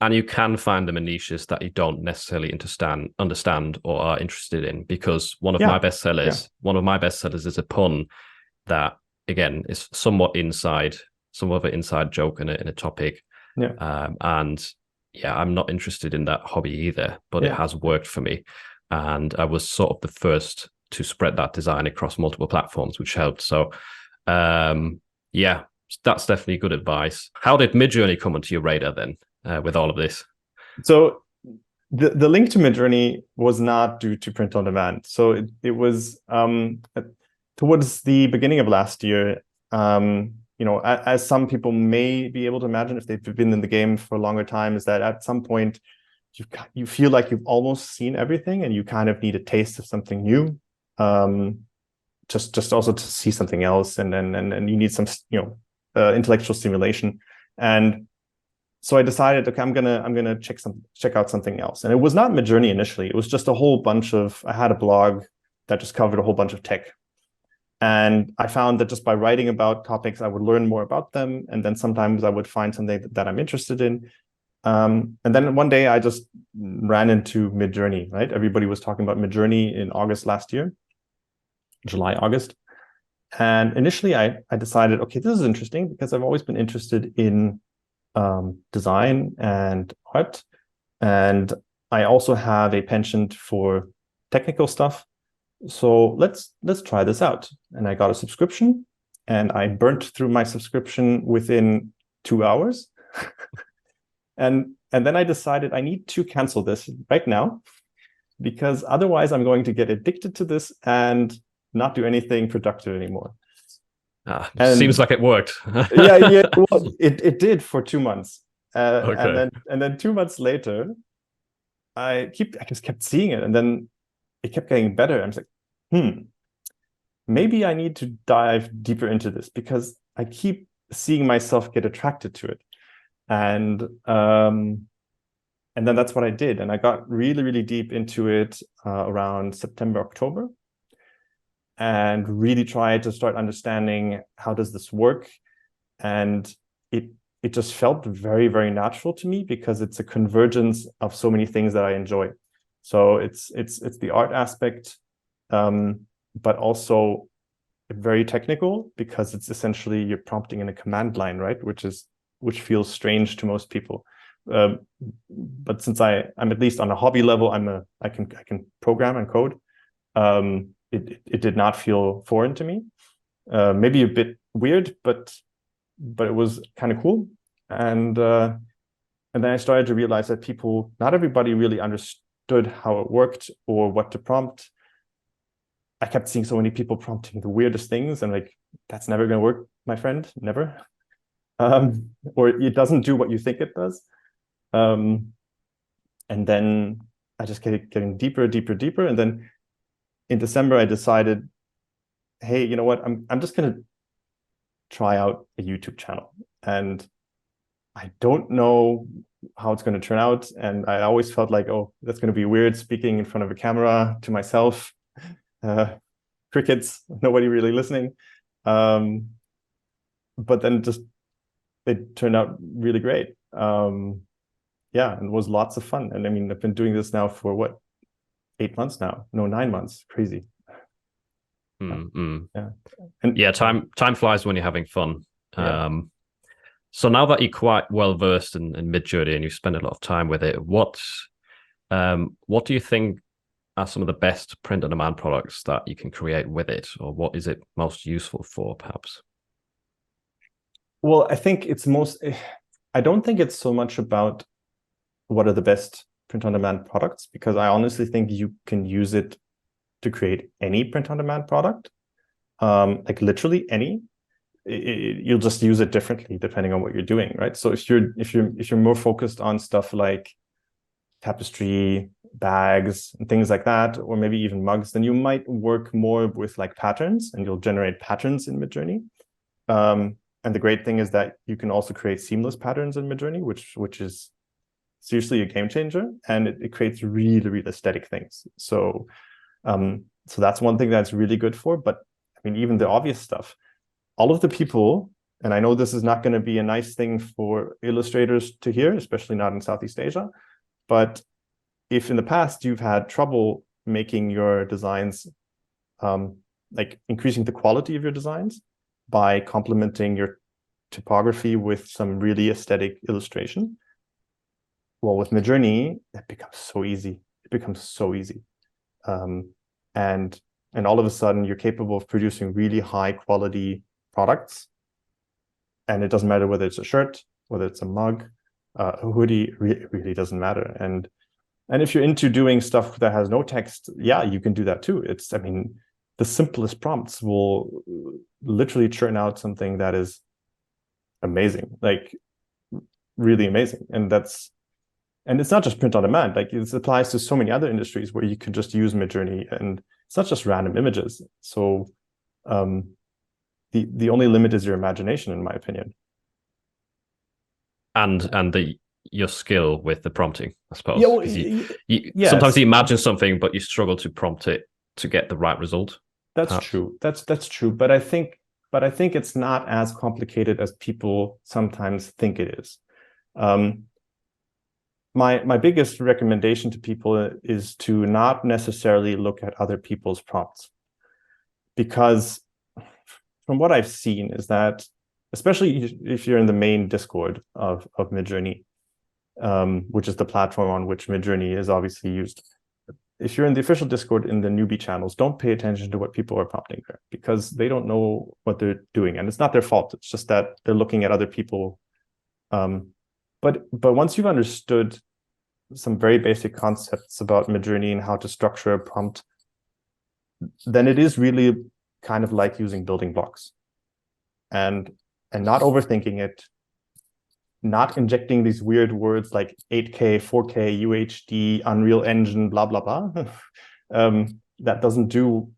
And you can find them in niches that you don't necessarily understand or are interested in, because one of my best sellers is a pun that, again, is somewhat inside joke in a topic. And I'm not interested in that hobby either, but it has worked for me. And I was sort of the first to spread that design across multiple platforms, which helped. So that's definitely good advice. How did Midjourney come onto your radar then? With all of this? So the link to Midjourney was not due to print on demand. So it was towards the beginning of last year. As some people may be able to imagine if they've been in the game for a longer time, is that at some point you feel like you've almost seen everything and you kind of need a taste of something new, just also to see something else, and you need some intellectual stimulation. And so I decided, okay, I'm gonna check out something else. And it was not Midjourney initially. It was just a whole bunch of, I had a blog that just covered a whole bunch of tech. And I found that just by writing about topics, I would learn more about them. And then sometimes I would find something that I'm interested in. And then one day I just ran into Midjourney, right? Everybody was talking about Midjourney in August last year, July, August. And initially I decided, okay, this is interesting because I've always been interested in design and art, and I also have a penchant for technical stuff. So let's try this out. And I got a subscription, and I burnt through my subscription within 2 hours. and then I decided I need to cancel this right now, because otherwise I'm going to get addicted to this and not do anything productive anymore. Seems like it worked. Well, it did for 2 months, okay. and then 2 months later, I just kept seeing it, and then it kept getting better. I'm like, maybe I need to dive deeper into this, because I keep seeing myself get attracted to it, and then that's what I did, and I got really, really deep into it around September, October. And really try to start understanding how does this work. And it just felt very, very natural to me, because it's a convergence of so many things that I enjoy. So it's the art aspect, but also very technical, because it's essentially you're prompting in a command line, right? Which feels strange to most people. But since I'm at least on a hobby level, I can program and code. It did not feel foreign to me. Maybe a bit weird, but it was kind of cool. And then I started to realize that not everybody really understood how it worked or what to prompt. I kept seeing so many people prompting the weirdest things, and like, that's never going to work, my friend, never. Or it doesn't do what you think it does. And then I just kept getting deeper, and then in December, I decided, hey, you know what? I'm just going to try out a YouTube channel. And I don't know how it's going to turn out. And I always felt like, oh, that's going to be weird speaking in front of a camera to myself. Crickets, nobody really listening. But then it turned out really great. And it was lots of fun. And I mean, I've been doing this now for what? 8 months now. No, 9 months. Crazy. And time flies when you're having fun. So now that you're quite well versed in Midjourney and you spend a lot of time with it, what do you think are some of the best print on demand products that you can create with it, or what is it most useful for, perhaps? Well, I think I don't think it's so much about what are the best print-on-demand products, because I honestly think you can use it to create any print-on-demand product, like literally any. You'll just use it differently depending on what you're doing, right? So if you're more focused on stuff like tapestry, bags, and things like that, or maybe even mugs, then you might work more with like patterns, and you'll generate patterns in Midjourney. And the great thing is that you can also create seamless patterns in Midjourney, which is seriously a game changer, and it creates really, really aesthetic things. So that's one thing that's really good for. But I mean, even the obvious stuff, all of the people, and I know this is not going to be a nice thing for illustrators to hear, especially not in Southeast Asia, but if in the past you've had trouble making your designs, like increasing the quality of your designs by complementing your typography with some really aesthetic illustration, well, with Midjourney, it becomes so easy. It becomes so easy. And all of a sudden, you're capable of producing really high quality products. And it doesn't matter whether it's a shirt, whether it's a mug, a hoodie, really doesn't matter. And if you're into doing stuff that has no text, yeah, you can do that too. I mean, the simplest prompts will literally churn out something that is amazing, like really amazing. And it's not just print on demand. Like, this applies to so many other industries where you can just use Midjourney, and it's not just random images. So the only limit is your imagination, in my opinion. And your skill with the prompting, I suppose. Yeah, well, yes. Sometimes you imagine something, but you struggle to prompt it to get the right result. That's perhaps true. That's true. But I think it's not as complicated as people sometimes think it is. My biggest recommendation to people is to not necessarily look at other people's prompts, because from what I've seen is that, especially if you're in the main Discord of Midjourney, which is the platform on which Midjourney is obviously used. If you're in the official Discord in the newbie channels, don't pay attention to what people are prompting there, because they don't know what they're doing, and it's not their fault. It's just that they're looking at other people. But once you've understood some very basic concepts about Midjourney and how to structure a prompt, then it is really kind of like using building blocks, and not overthinking it, not injecting these weird words like 8K, 4K, UHD, Unreal Engine, blah, blah, blah. That doesn't do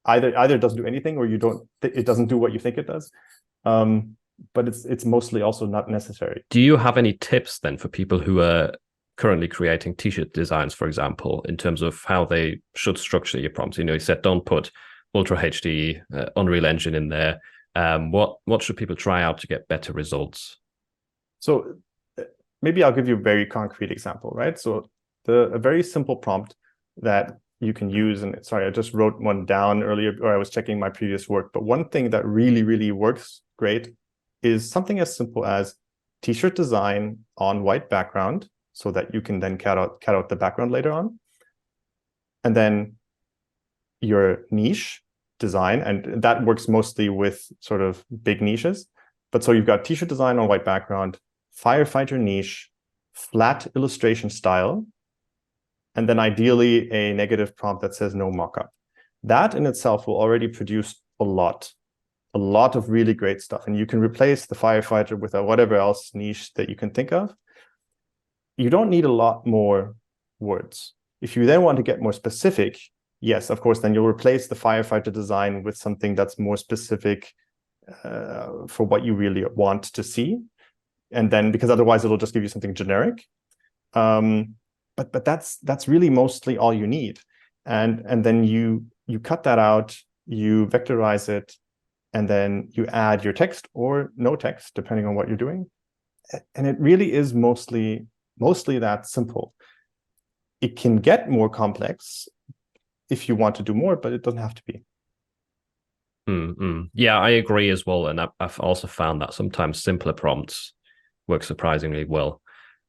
either it doesn't do anything, or it doesn't do what you think it does. But it's mostly also not necessary. Do you have any tips then for people who are currently creating t-shirt designs, for example, in terms of how they should structure your prompts? You said don't put Ultra HD, Unreal Engine in there. What should people try out to get better results? So maybe I'll give you a very concrete example, right? So a very simple prompt that you can use, and sorry, I just wrote one down earlier, or I was checking my previous work, but one thing that really, really works great is something as simple as t-shirt design on white background, so that you can then cut out the background later on. And then your niche design, and that works mostly with sort of big niches. But so you've got t-shirt design on white background, firefighter niche, flat illustration style, and then ideally a negative prompt that says no mockup. That in itself will already produce a lot of really great stuff. And you can replace the firefighter with whatever else niche that you can think of. You don't need a lot more words. If you then want to get more specific, yes, of course, then you'll replace the firefighter design with something that's more specific for what you really want to see. And then, because otherwise it'll just give you something generic. But that's really mostly all you need. And then you cut that out, you vectorize it, and then you add your text or no text, depending on what you're doing. And it really is mostly that simple. It can get more complex if you want to do more, but it doesn't have to be. Yeah, I agree as well. And I've also found that sometimes simpler prompts work surprisingly well.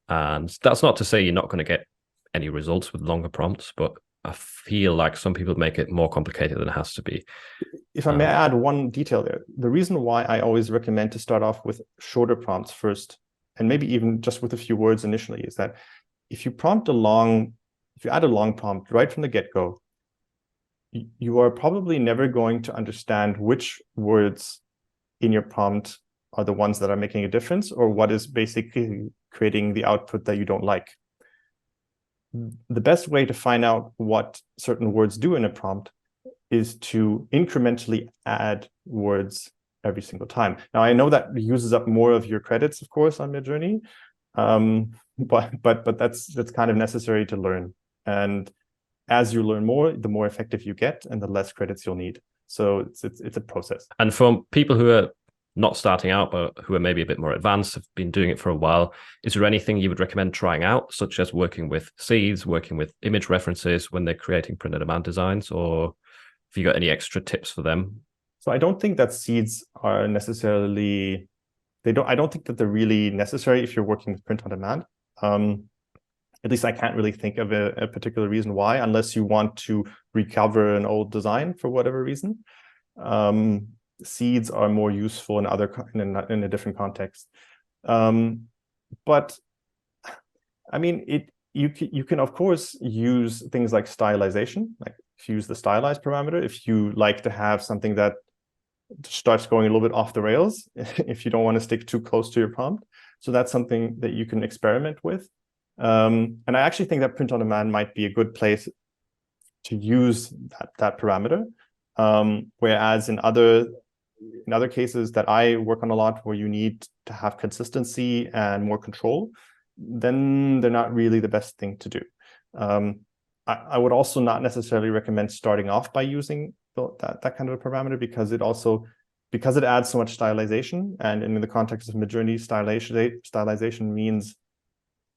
And that's not to say you're not going to get any results with longer prompts, but I feel like some people make it more complicated than it has to be. If I may add one detail there, the reason why I always recommend to start off with shorter prompts first, and maybe even just with a few words initially, is that if you add a long prompt right from the get-go, you are probably never going to understand which words in your prompt are the ones that are making a difference, or what is basically creating the output that you don't like. The best way to find out what certain words do in a prompt is to incrementally add words every single time. Now, I know that uses up more of your credits, of course, on Midjourney, but that's kind of necessary to learn. And as you learn more, the more effective you get, and the less credits you'll need. So it's a process. And for people who are not starting out, but who are maybe a bit more advanced, have been doing it for a while, is there anything you would recommend trying out, such as working with seeds, working with image references when they're creating print-on-demand designs, or have you got any extra tips for them? So I don't think that seeds are necessarily, I don't think that they're really necessary if you're working with print-on-demand. At least I can't really think of a particular reason why, unless you want to recover an old design for whatever reason. Seeds are more useful in a different context. But I mean, you can of course use things like stylization, like if you use the stylize parameter, if you like to have something that starts going a little bit off the rails, if you don't want to stick too close to your prompt. So that's something that you can experiment with. And I actually think that print on demand might be a good place to use that parameter. Whereas in other cases that I work on a lot, where you need to have consistency and more control, then they're not really the best thing to do. I would also not necessarily recommend starting off by using that kind of a parameter, because it adds so much stylization. And in the context of Midjourney, stylization means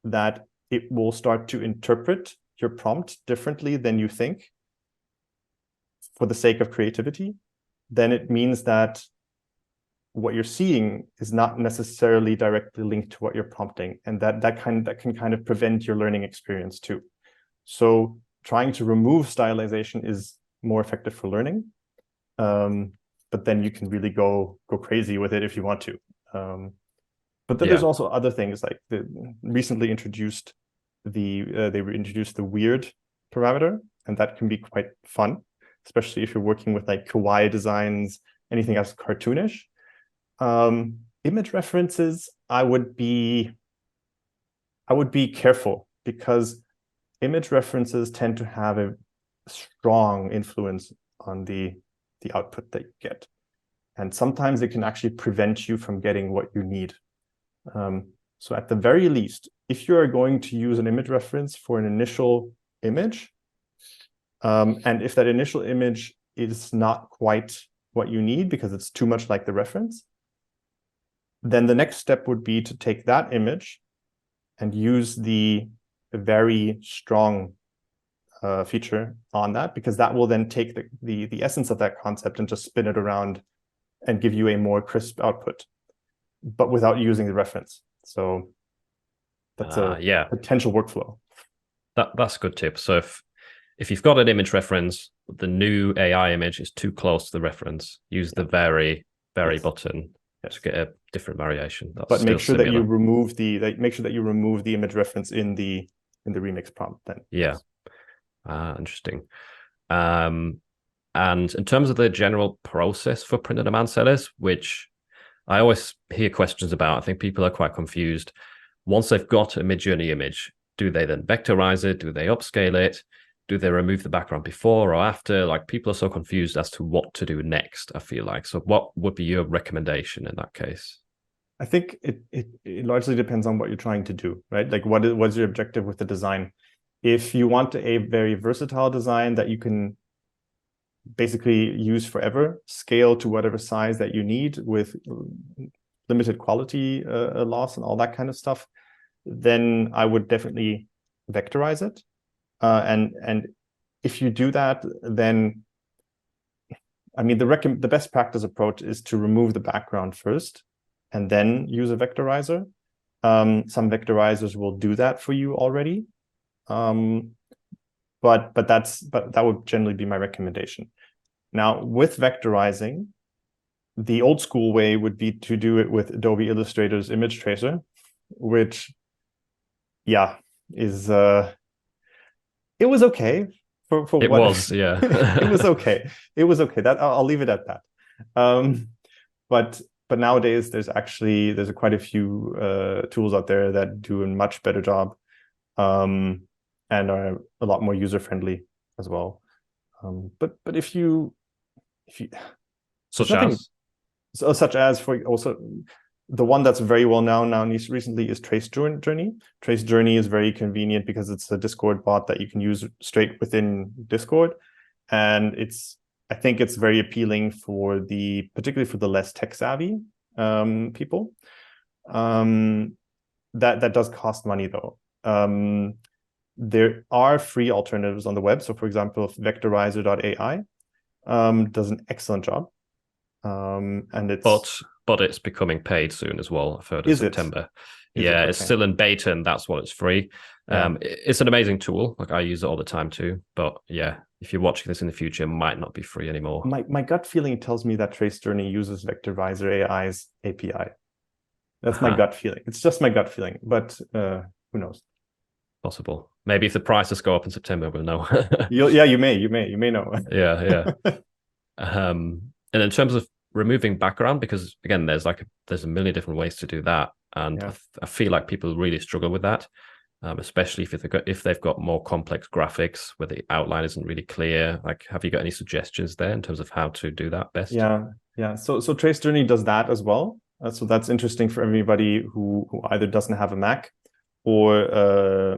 that it will start to interpret your prompt differently than you think for the sake of creativity. Then it means that what you're seeing is not necessarily directly linked to what you're prompting, and that can kind of prevent your learning experience too. So trying to remove stylization is more effective for learning, but then you can really go crazy with it if you want to. But then there's also other things, like they introduced the weird parameter, and that can be quite fun, especially if you're working with like kawaii designs, anything else cartoonish. Image references, I would be careful, because image references tend to have a strong influence on the output that you get. And sometimes it can actually prevent you from getting what you need. So at the very least, if you are going to use an image reference for an initial image, and if that initial image is not quite what you need because it's too much like the reference, then the next step would be to take that image and use the very strong feature on that, because that will then take the essence of that concept and just spin it around and give you a more crisp output, but without using the reference. So that's a potential workflow. That's a good tip. So if you've got an image reference, the new AI image is too close to the reference, use the vary button to get a different variation. But make sure that you remove the image reference in the remix prompt then. Yeah. Interesting. And in terms of the general process for print-on-demand sellers, which I always hear questions about, I think people are quite confused. Once they've got a Midjourney image, do they then vectorize it? Do they upscale it? Do they remove the background before or after? Like, people are so confused as to what to do next, I feel like. So what would be your recommendation in that case? I think it largely depends on what you're trying to do, right? Like, what's your objective with the design? If you want a very versatile design that you can basically use forever, scale to whatever size that you need with limited quality loss and all that kind of stuff, then I would definitely vectorize it. And if you do that, then I mean, the best practice approach is to remove the background first and then use a vectorizer. Some vectorizers will do that for you already. But that would generally be my recommendation. Now, with vectorizing, the old school way would be to do it with Adobe Illustrator's image tracer, which, yeah, is it was okay for It what was, yeah. it was okay. It was okay. That I'll leave it at that. But nowadays there's quite a few tools out there that do a much better job, and are a lot more user friendly as well. But if you such as such as for also the one that's very well known now recently is Tracejourney. Tracejourney is very convenient because it's a Discord bot that you can use straight within Discord, and I think it's very appealing particularly for the less tech savvy people. That does cost money though. There are free alternatives on the web. So for example, Vectorizer.ai does an excellent job. And but it's becoming paid soon as well. I've heard in September. Yeah, it's still in beta, and that's what it's free. It's an amazing tool. Like, I use it all the time too. But yeah, if you're watching this in the future, it might not be free anymore. My gut feeling tells me that Tracejourney uses Vectorizer AI's API. That's my gut feeling. It's just my gut feeling, but who knows? Possible. Maybe if the prices go up in September, we'll know. You may know. Yeah. And in terms of removing background, because again, there's a million different ways to do that, and I feel like people really struggle with that, especially if they've got more complex graphics where the outline isn't really clear. Like, have you got any suggestions there in terms of how to do that best? Yeah. So Tracejourney does that as well. So that's interesting for everybody who either doesn't have a Mac or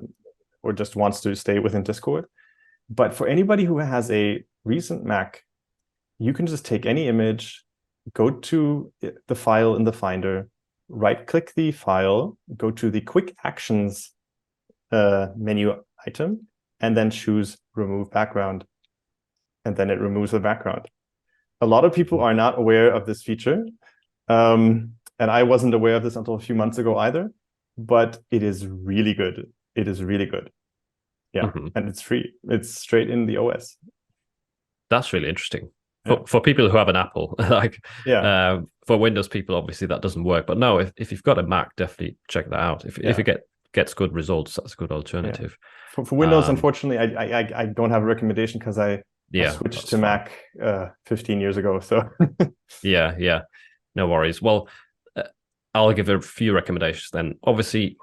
just wants to stay within Discord. But for anybody who has a recent Mac, you can just take any image, go to the file in the Finder, right-click the file, go to the Quick Actions menu item, and then choose Remove Background. And then it removes the background. A lot of people are not aware of this feature. And I wasn't aware of this until a few months ago either, but it is really good. It is really good. Yeah, and it's free. It's straight in the OS. That's really interesting. For people who have an Apple, for Windows people, obviously that doesn't work. But no, if you've got a Mac, definitely check that out. If it gets good results, that's a good alternative. For Windows, unfortunately, I don't have a recommendation because I switched to Mac 15 years ago. So yeah, no worries. Well, I'll give a few recommendations then. Obviously,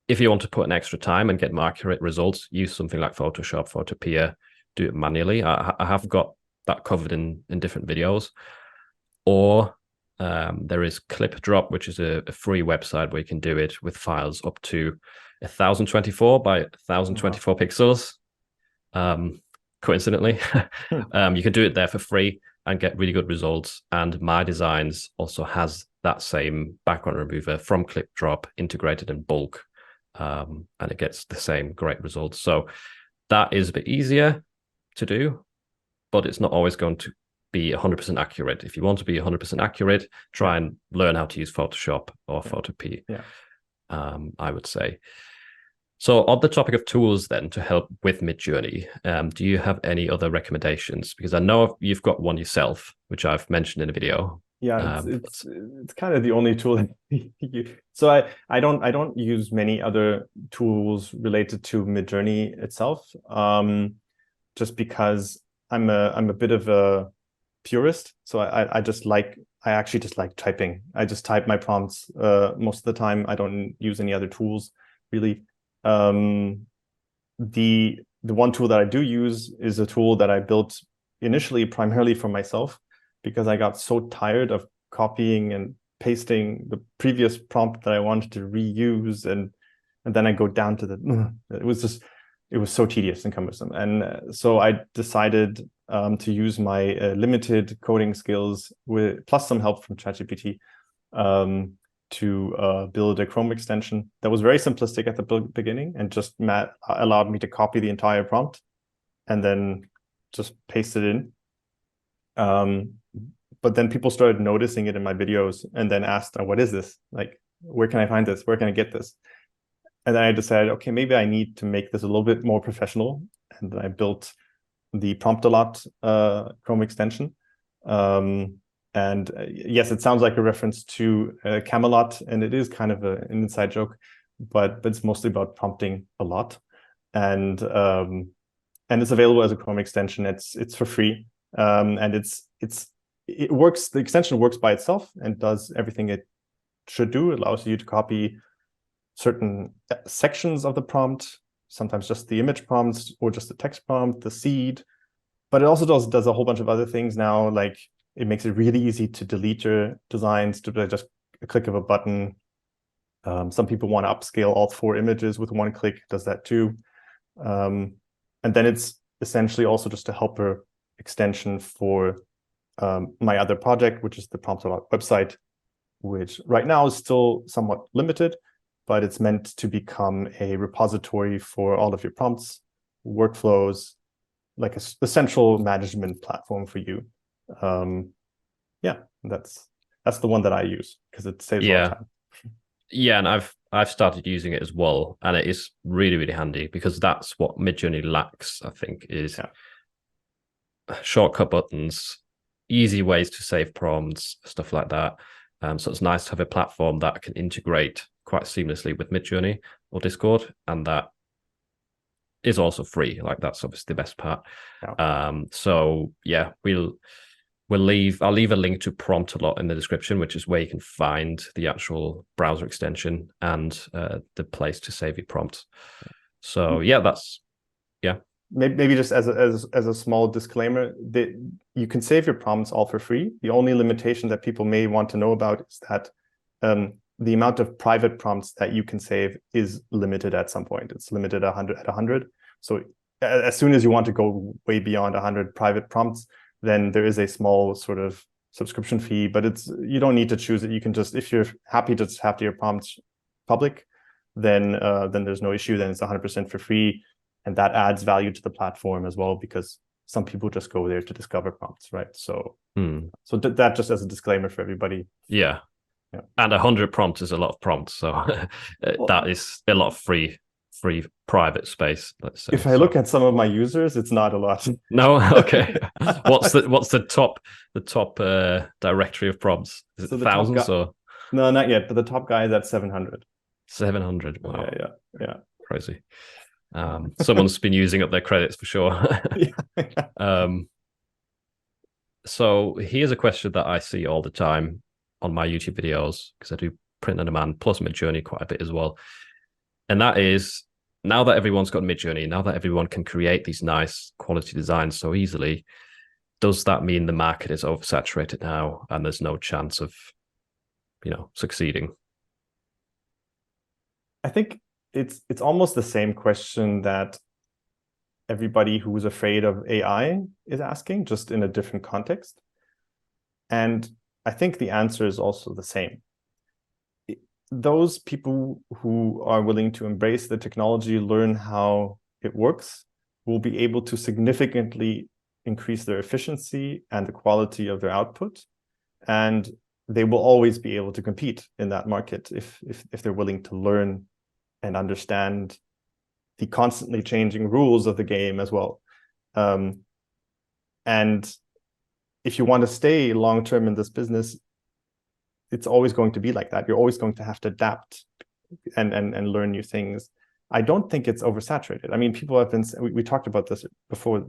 if you want to put an extra time and get more accurate results, use something like Photoshop, Photopea, do it manually. I have got that covered in different videos. Or there is ClipDrop, which is a free website where you can do it with files up to 1024 by 1024 pixels. Coincidentally, you can do it there for free and get really good results. And My Designs also has that same background remover from ClipDrop integrated in bulk, and it gets the same great results. So that is a bit easier to do, but it's not always going to be 100% accurate. If you want to be 100% accurate, try and learn how to use Photoshop or Photopea, I would say. So on the topic of tools then to help with Midjourney, do you have any other recommendations? Because I know you've got one yourself, which I've mentioned in a video. Yeah, it's kind of the only tool. So I don't use many other tools related to Midjourney itself, just because I'm a bit of a purist. So I actually just like typing. I just type my prompts most of the time. I don't use any other tools really. The one tool that I do use is a tool that I built initially primarily for myself, because I got so tired of copying and pasting the previous prompt that I wanted to reuse, and then I go down to it was so tedious and cumbersome. And so I decided to use my limited coding skills plus some help from ChatGPT to build a Chrome extension that was very simplistic at the beginning and just allowed me to copy the entire prompt and then just paste it in. But then people started noticing it in my videos and then asked, what is this? Like, where can I find this? Where can I get this? And then I decided, okay, maybe I need to make this a little bit more professional. And then I built the Promptalot Chrome extension. And yes, it sounds like a reference to Camelot, and it is kind of an inside joke. but it's mostly about prompting a lot. And it's available as a Chrome extension. It's for free, and it works. The extension works by itself and does everything it should do. It allows you to copy certain sections of the prompt, sometimes just the image prompts or just the text prompt, the seed. But it also does a whole bunch of other things now, like it makes it really easy to delete your designs to just a click of a button. Some people want to upscale all 4 images with one click, it does that too. And then it's essentially also just a helper extension for my other project, which is the Promptalot website, which right now is still somewhat limited, but it's meant to become a repository for all of your prompts, workflows, like a central management platform for you. Yeah, that's the one that I use because it saves a lot of time. Yeah, and I've started using it as well, and it is really, really handy because that's what Midjourney lacks, I think, is shortcut buttons, easy ways to save prompts, stuff like that. So it's nice to have a platform that can integrate quite seamlessly with Midjourney or Discord, and that is also free. Like that's obviously the best part. So yeah, I'll leave a link to Promptalot in the description, which is where you can find the actual browser extension and the place to save your prompts. So yeah, maybe just as a small disclaimer, that you can save your prompts all for free. The only limitation that people may want to know about is that the amount of private prompts that you can save is limited at some point. It's limited at 100. So as soon as you want to go way beyond 100 private prompts, then there is a small sort of subscription fee, but you don't need to choose it. You can just, if you're happy to have your prompts public, then there's no issue. Then it's 100% for free. And that adds value to the platform as well, because some people just go there to discover prompts, right? So, so that just as a disclaimer for everybody. Yeah. And 100 prompts is a lot of prompts. So that is a lot of free private space, let's say. If I look at some of my users, it's not a lot. No, okay. What's the top directory of prompts? Is it thousands or? No, not yet. But the top guy is at 700. 700. Wow. Yeah. Crazy. Someone's been using up their credits for sure. So here's a question that I see all the time on my YouTube videos, because I do print on demand plus Midjourney quite a bit as well. And that is, now that everyone's got Midjourney, now that everyone can create these nice quality designs so easily, does that mean the market is oversaturated now and there's no chance of, succeeding? I think it's almost the same question that everybody who's afraid of AI is asking, just in a different context. And I think the answer is also the same. Those people who are willing to embrace the technology, learn how it works, will be able to significantly increase their efficiency and the quality of their output. And they will always be able to compete in that market if they're willing to learn and understand the constantly changing rules of the game as well. And if you want to stay long-term in this business, it's always going to be like that. You're always going to have to adapt and learn new things. I don't think it's oversaturated. I mean, people have been, we talked about this before.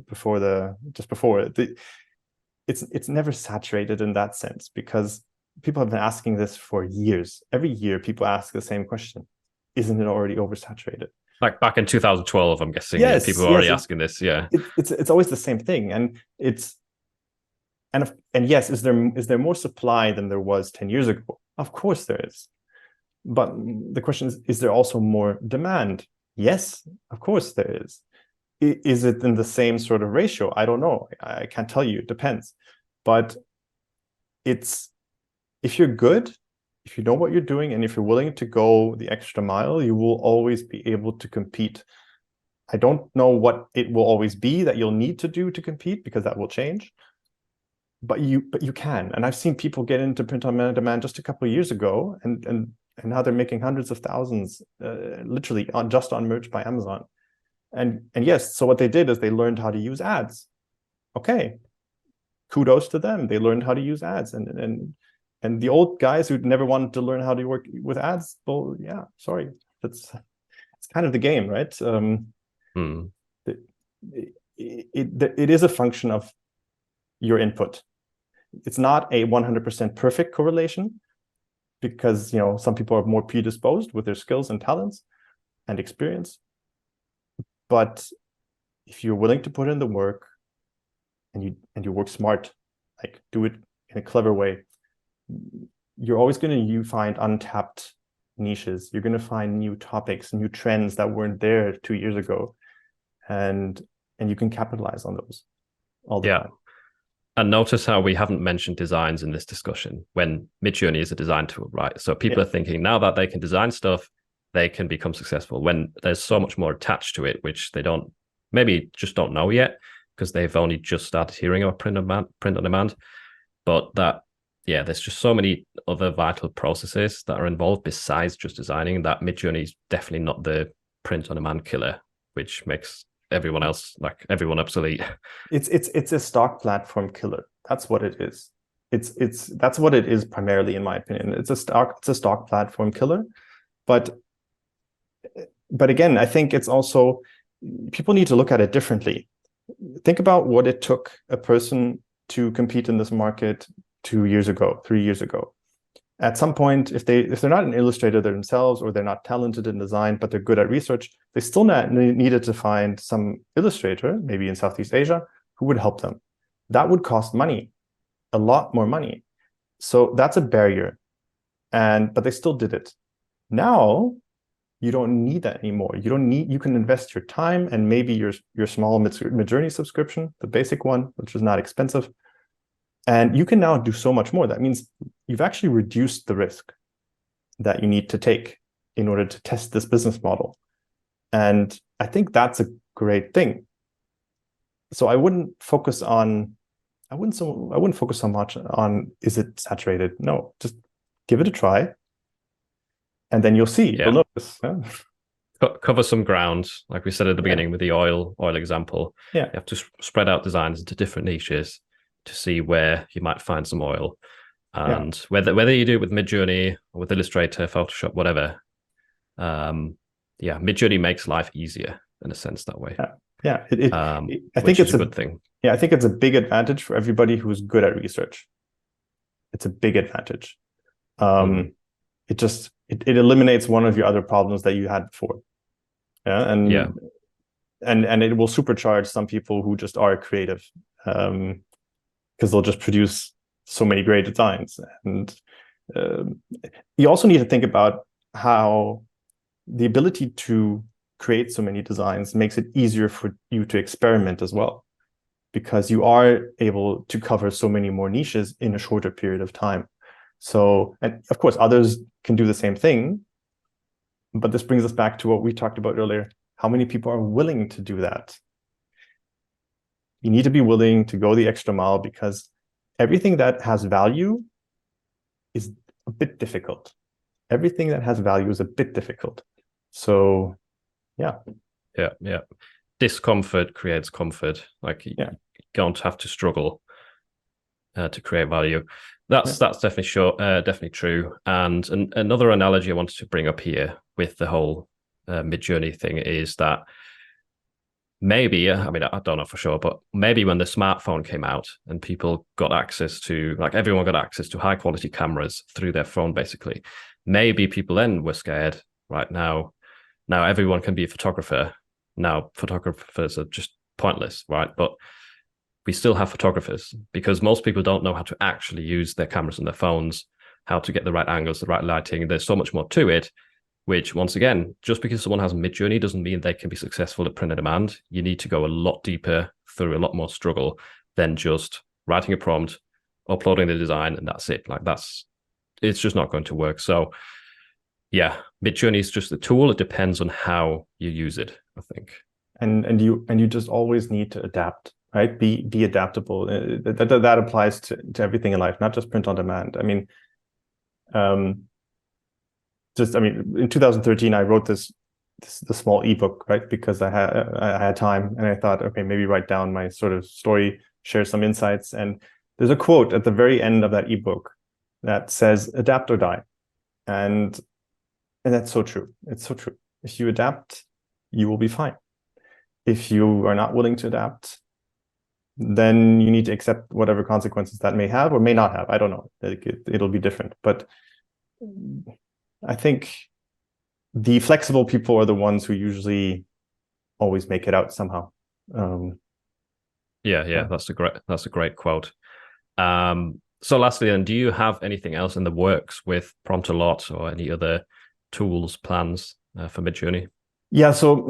It's never saturated in that sense, because people have been asking this for years. Every year, people ask the same question. Isn't it already oversaturated? Like back in 2012, I'm guessing. Yes, people were already asking this. Yeah, it's always the same thing, and yes, is there more supply than there was 10 years ago? Of course there is, but the question is there also more demand? Yes, of course there is. Is it in the same sort of ratio? I don't know. I can't tell you. It depends. But if you're good, if you know what you're doing, and if you're willing to go the extra mile, you will always be able to compete. I don't know what it will always be that you'll need to do to compete, because that will change. But you can. And I've seen people get into print on demand just a couple of years ago, and now they're making hundreds of thousands, literally just on merch by Amazon. And yes, so what they did is they learned how to use ads. Okay, kudos to them. They learned how to use ads, and the old guys who never wanted to learn how to work with ads, well, yeah, sorry. it's kind of the game, right? It is a function of your input. It's not a 100% perfect correlation, because some people are more predisposed with their skills and talents and experience. But if you're willing to put in the work and you work smart, like do it in a clever way, you're always going to find untapped niches. You're going to find new topics, new trends that weren't there 2 years ago, and you can capitalize on those all the time. And notice how we haven't mentioned designs in this discussion, when Midjourney is a design tool, right? So people are thinking now that they can design stuff, they can become successful, when there's so much more attached to it, which they maybe just don't know yet, because they've only just started hearing about print on demand. But there's just so many other vital processes that are involved besides just designing, that Midjourney is definitely not the print on demand killer, which makes everyone else, like everyone, obsolete. It's a stock platform killer. That's what it is. That's what it is primarily, in my opinion. It's a stock platform killer. But again, I think it's also, people need to look at it differently. Think about what it took a person to compete in this market 2 years ago, 3 years ago. At some point, if they're not an illustrator themselves, or they're not talented in design, but they're good at research, they still needed to find some illustrator, maybe in Southeast Asia, who would help them. That would cost money, a lot more money. So that's a barrier. But they still did it. Now, you don't need that anymore. You can invest your time and maybe your small Midjourney subscription, the basic one, which is not expensive. And you can now do so much more. That means you've actually reduced the risk that you need to take in order to test this business model. And I think that's a great thing. So I wouldn't focus so much on, is it saturated? No, just give it a try. And then you'll see, you'll notice. Cover some ground, like we said at the beginning with the oil example. You have to spread out designs into different niches to see where you might find some oil. And whether you do it with Midjourney or with Illustrator, Photoshop, whatever, Midjourney makes life easier in a sense that way. I think it's a good thing. Yeah, I think it's a big advantage for everybody who's good at research. It's a big advantage. It eliminates one of your other problems that you had before. And it will supercharge some people who just are creative, because they'll just produce so many great designs. And you also need to think about how the ability to create so many designs makes it easier for you to experiment as well, because you are able to cover so many more niches in a shorter period of time. So, and of course, others can do the same thing, but this brings us back to what we talked about earlier. How many people are willing to do that? You need to be willing to go the extra mile, because everything that has value is a bit difficult. Everything that has value is a bit difficult. So, yeah. Discomfort creates comfort. Like you don't have to struggle to create value. That's definitely definitely true. And another analogy I wanted to bring up here with the whole Midjourney thing is that maybe, I mean, I don't know for sure, but maybe when the smartphone came out and people got access to, like everyone got access to high quality cameras through their phone, basically, maybe people then were scared. Right now everyone can be a photographer. Now photographers are just pointless, right? But we still have photographers, because most people don't know how to actually use their cameras on their phones, how to get the right angles, the right lighting. There's so much more to it, which, once again, just because someone has Midjourney doesn't mean they can be successful at print on demand. You need to go a lot deeper, through a lot more struggle than just writing a prompt, uploading the design, and that's it. Like it's just not going to work. So yeah, Midjourney is just a tool. It depends on how you use it, I think. And you just always need to adapt, right? Be adaptable. That applies to everything in life, not just print on demand. I mean, in 2013, I wrote the small ebook, right? Because I had time, and I thought, okay, maybe write down my sort of story, share some insights. And there's a quote at the very end of that ebook that says, "Adapt or die." And And that's so true. It's so true. If you adapt, you will be fine. If you are not willing to adapt, then you need to accept whatever consequences that may have or may not have. I don't know. It'll be different. But I think the flexible people are the ones who usually always make it out somehow. Yeah, that's a great quote. So lastly, then, do you have anything else in the works with Promptalot or any other tools, plans for Midjourney? Yeah, so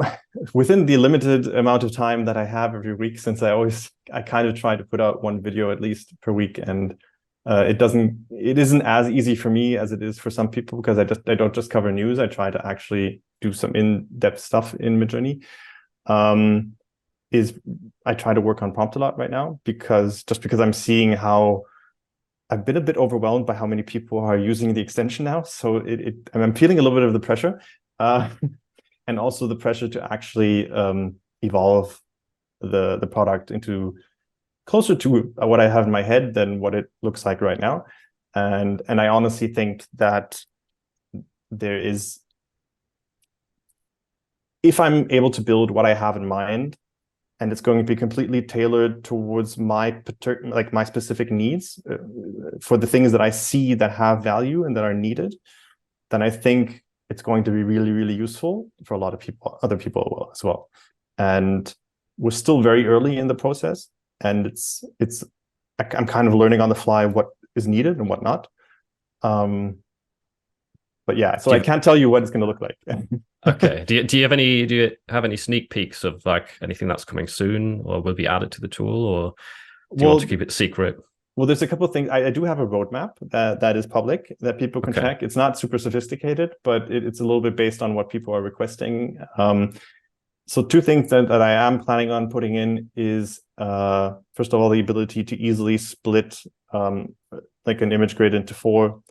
within the limited amount of time that I have every week, since I kind of try to put out one video at least per week, and it isn't as easy for me as it is for some people, because I don't just cover news. I try to actually do some in-depth stuff in Midjourney. I try to work on Promptalot right now because I'm seeing how I've been a bit overwhelmed by how many people are using the extension now. So I'm feeling a little bit of the pressure. And also the pressure to actually evolve the product into closer to what I have in my head than what it looks like right now. And I honestly think that if I'm able to build what I have in mind, and it's going to be completely tailored towards my specific needs for the things that I see that have value and that are needed, then I think it's going to be really, really useful for a lot of people, other people as well. And we're still very early in the process, and I'm kind of learning on the fly what is needed and what not. But yeah, so I can't tell you what it's going to look like. Okay. Do you have any sneak peeks of like anything that's coming soon or will be added to the tool, or do you want to keep it secret? Well, there's a couple of things. I do have a roadmap that is public that people can check. It's not super sophisticated, but it's a little bit based on what people are requesting. So two things that I am planning on putting in is, first of all, the ability to easily split like an image grid into 4,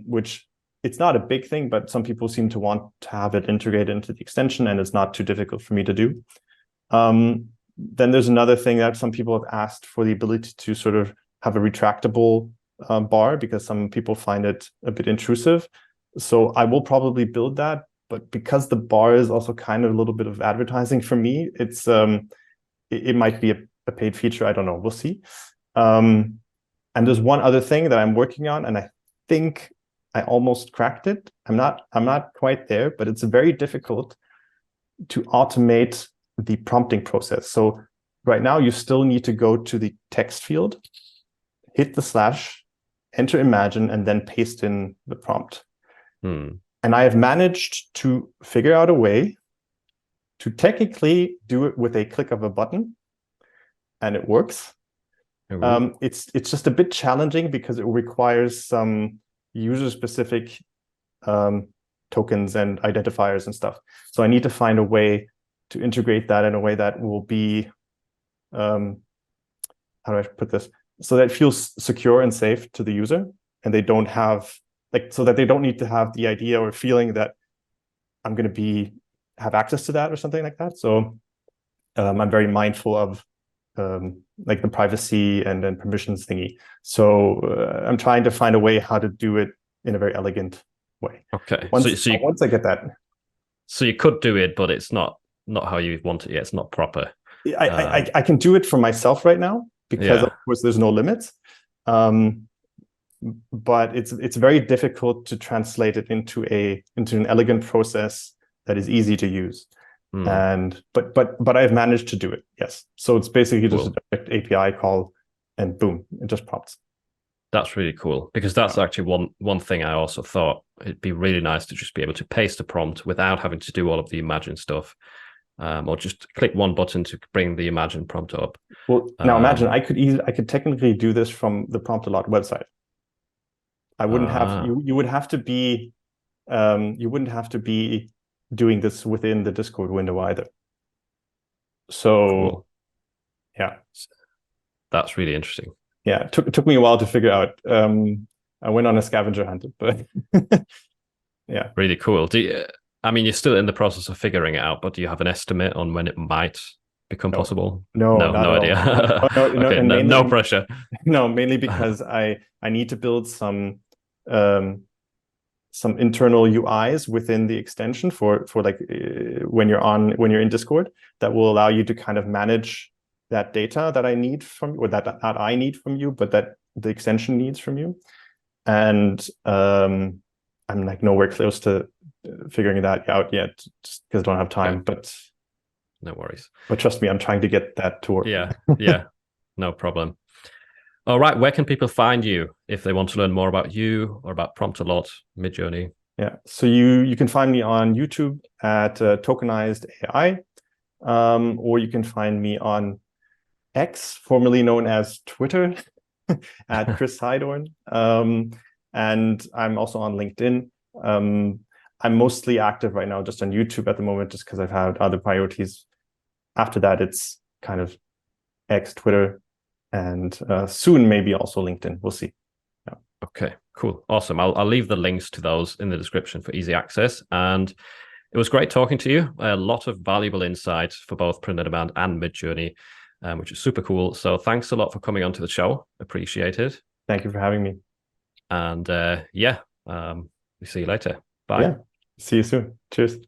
which it's not a big thing, but some people seem to want to have it integrated into the extension, and it's not too difficult for me to do. Then there's another thing that some people have asked for, the ability to sort of have a retractable bar, because some people find it a bit intrusive. So I will probably build that, but because the bar is also kind of a little bit of advertising for me, it might be a paid feature. I don't know. We'll see. And there's one other thing that I'm working on, and I think I almost cracked it. I'm not quite there, but it's very difficult to automate the prompting process. So right now you still need to go to the text field, hit the /, enter imagine, and then paste in the prompt. And I have managed to figure out a way to technically do it with a click of a button, and it works. It's just a bit challenging because it requires some user-specific tokens and identifiers and stuff. So I need to find a way to integrate that in a way that will be, how do I put this? So that it feels secure and safe to the user, and they don't have so that they don't need to have the idea or feeling that I'm going to have access to that or something like that. So I'm very mindful of like the privacy and then permissions thingy. So I'm trying to find a way how to do it in a very elegant way. Okay. Once I get that. So you could do it, but it's not how you want it yet. It's not proper. I can do it for myself right now because of course there's no limits. But it's very difficult to translate it into an elegant process that is easy to use. But I've managed to do it. Yes. So it's basically just a direct API call, and boom, it just prompts. That's really cool, because that's actually one thing I also thought it'd be really nice to just be able to paste a prompt without having to do all of the imagine stuff, or just click one button to bring the imagine prompt up. Well, now imagine I could technically do this from the Promptalot website. I wouldn't have you would have to be you wouldn't have to be doing this within the Discord window either. So cool. Yeah, that's really interesting. Yeah, it took me a while to figure out. I went on a scavenger hunt, but yeah, really cool. You're still in the process of figuring it out, but do you have an estimate on when it might become possible? No idea. Okay, no pressure. No, mainly because I need to build some some internal UIs within the extension for like when you're in Discord, that will allow you to kind of manage that data that I need from you, or that I need from you, but that the extension needs from you. And I'm like nowhere close to figuring that out yet, just because I don't have time. Okay. But no worries. But trust me, I'm trying to get that to work. Yeah, yeah, no problem. All right, where can people find you if they want to learn more about you or about Promptalot, Midjourney? Yeah, so you can find me on YouTube at Tokenized AI, or you can find me on X, formerly known as Twitter, at Chris Heidorn. And I'm also on LinkedIn. I'm mostly active right now just on YouTube at the moment, just because I've had other priorities. After that, it's kind of X, Twitter, and soon maybe also LinkedIn. We'll see. Yeah. Okay, cool. Awesome. I'll leave the links to those in the description for easy access. And it was great talking to you. A lot of valuable insights for both print on demand and Midjourney, which is super cool. So thanks a lot for coming onto the show. Appreciate it. Thank you for having me. And we see you later. Bye. Yeah. See you soon. Cheers.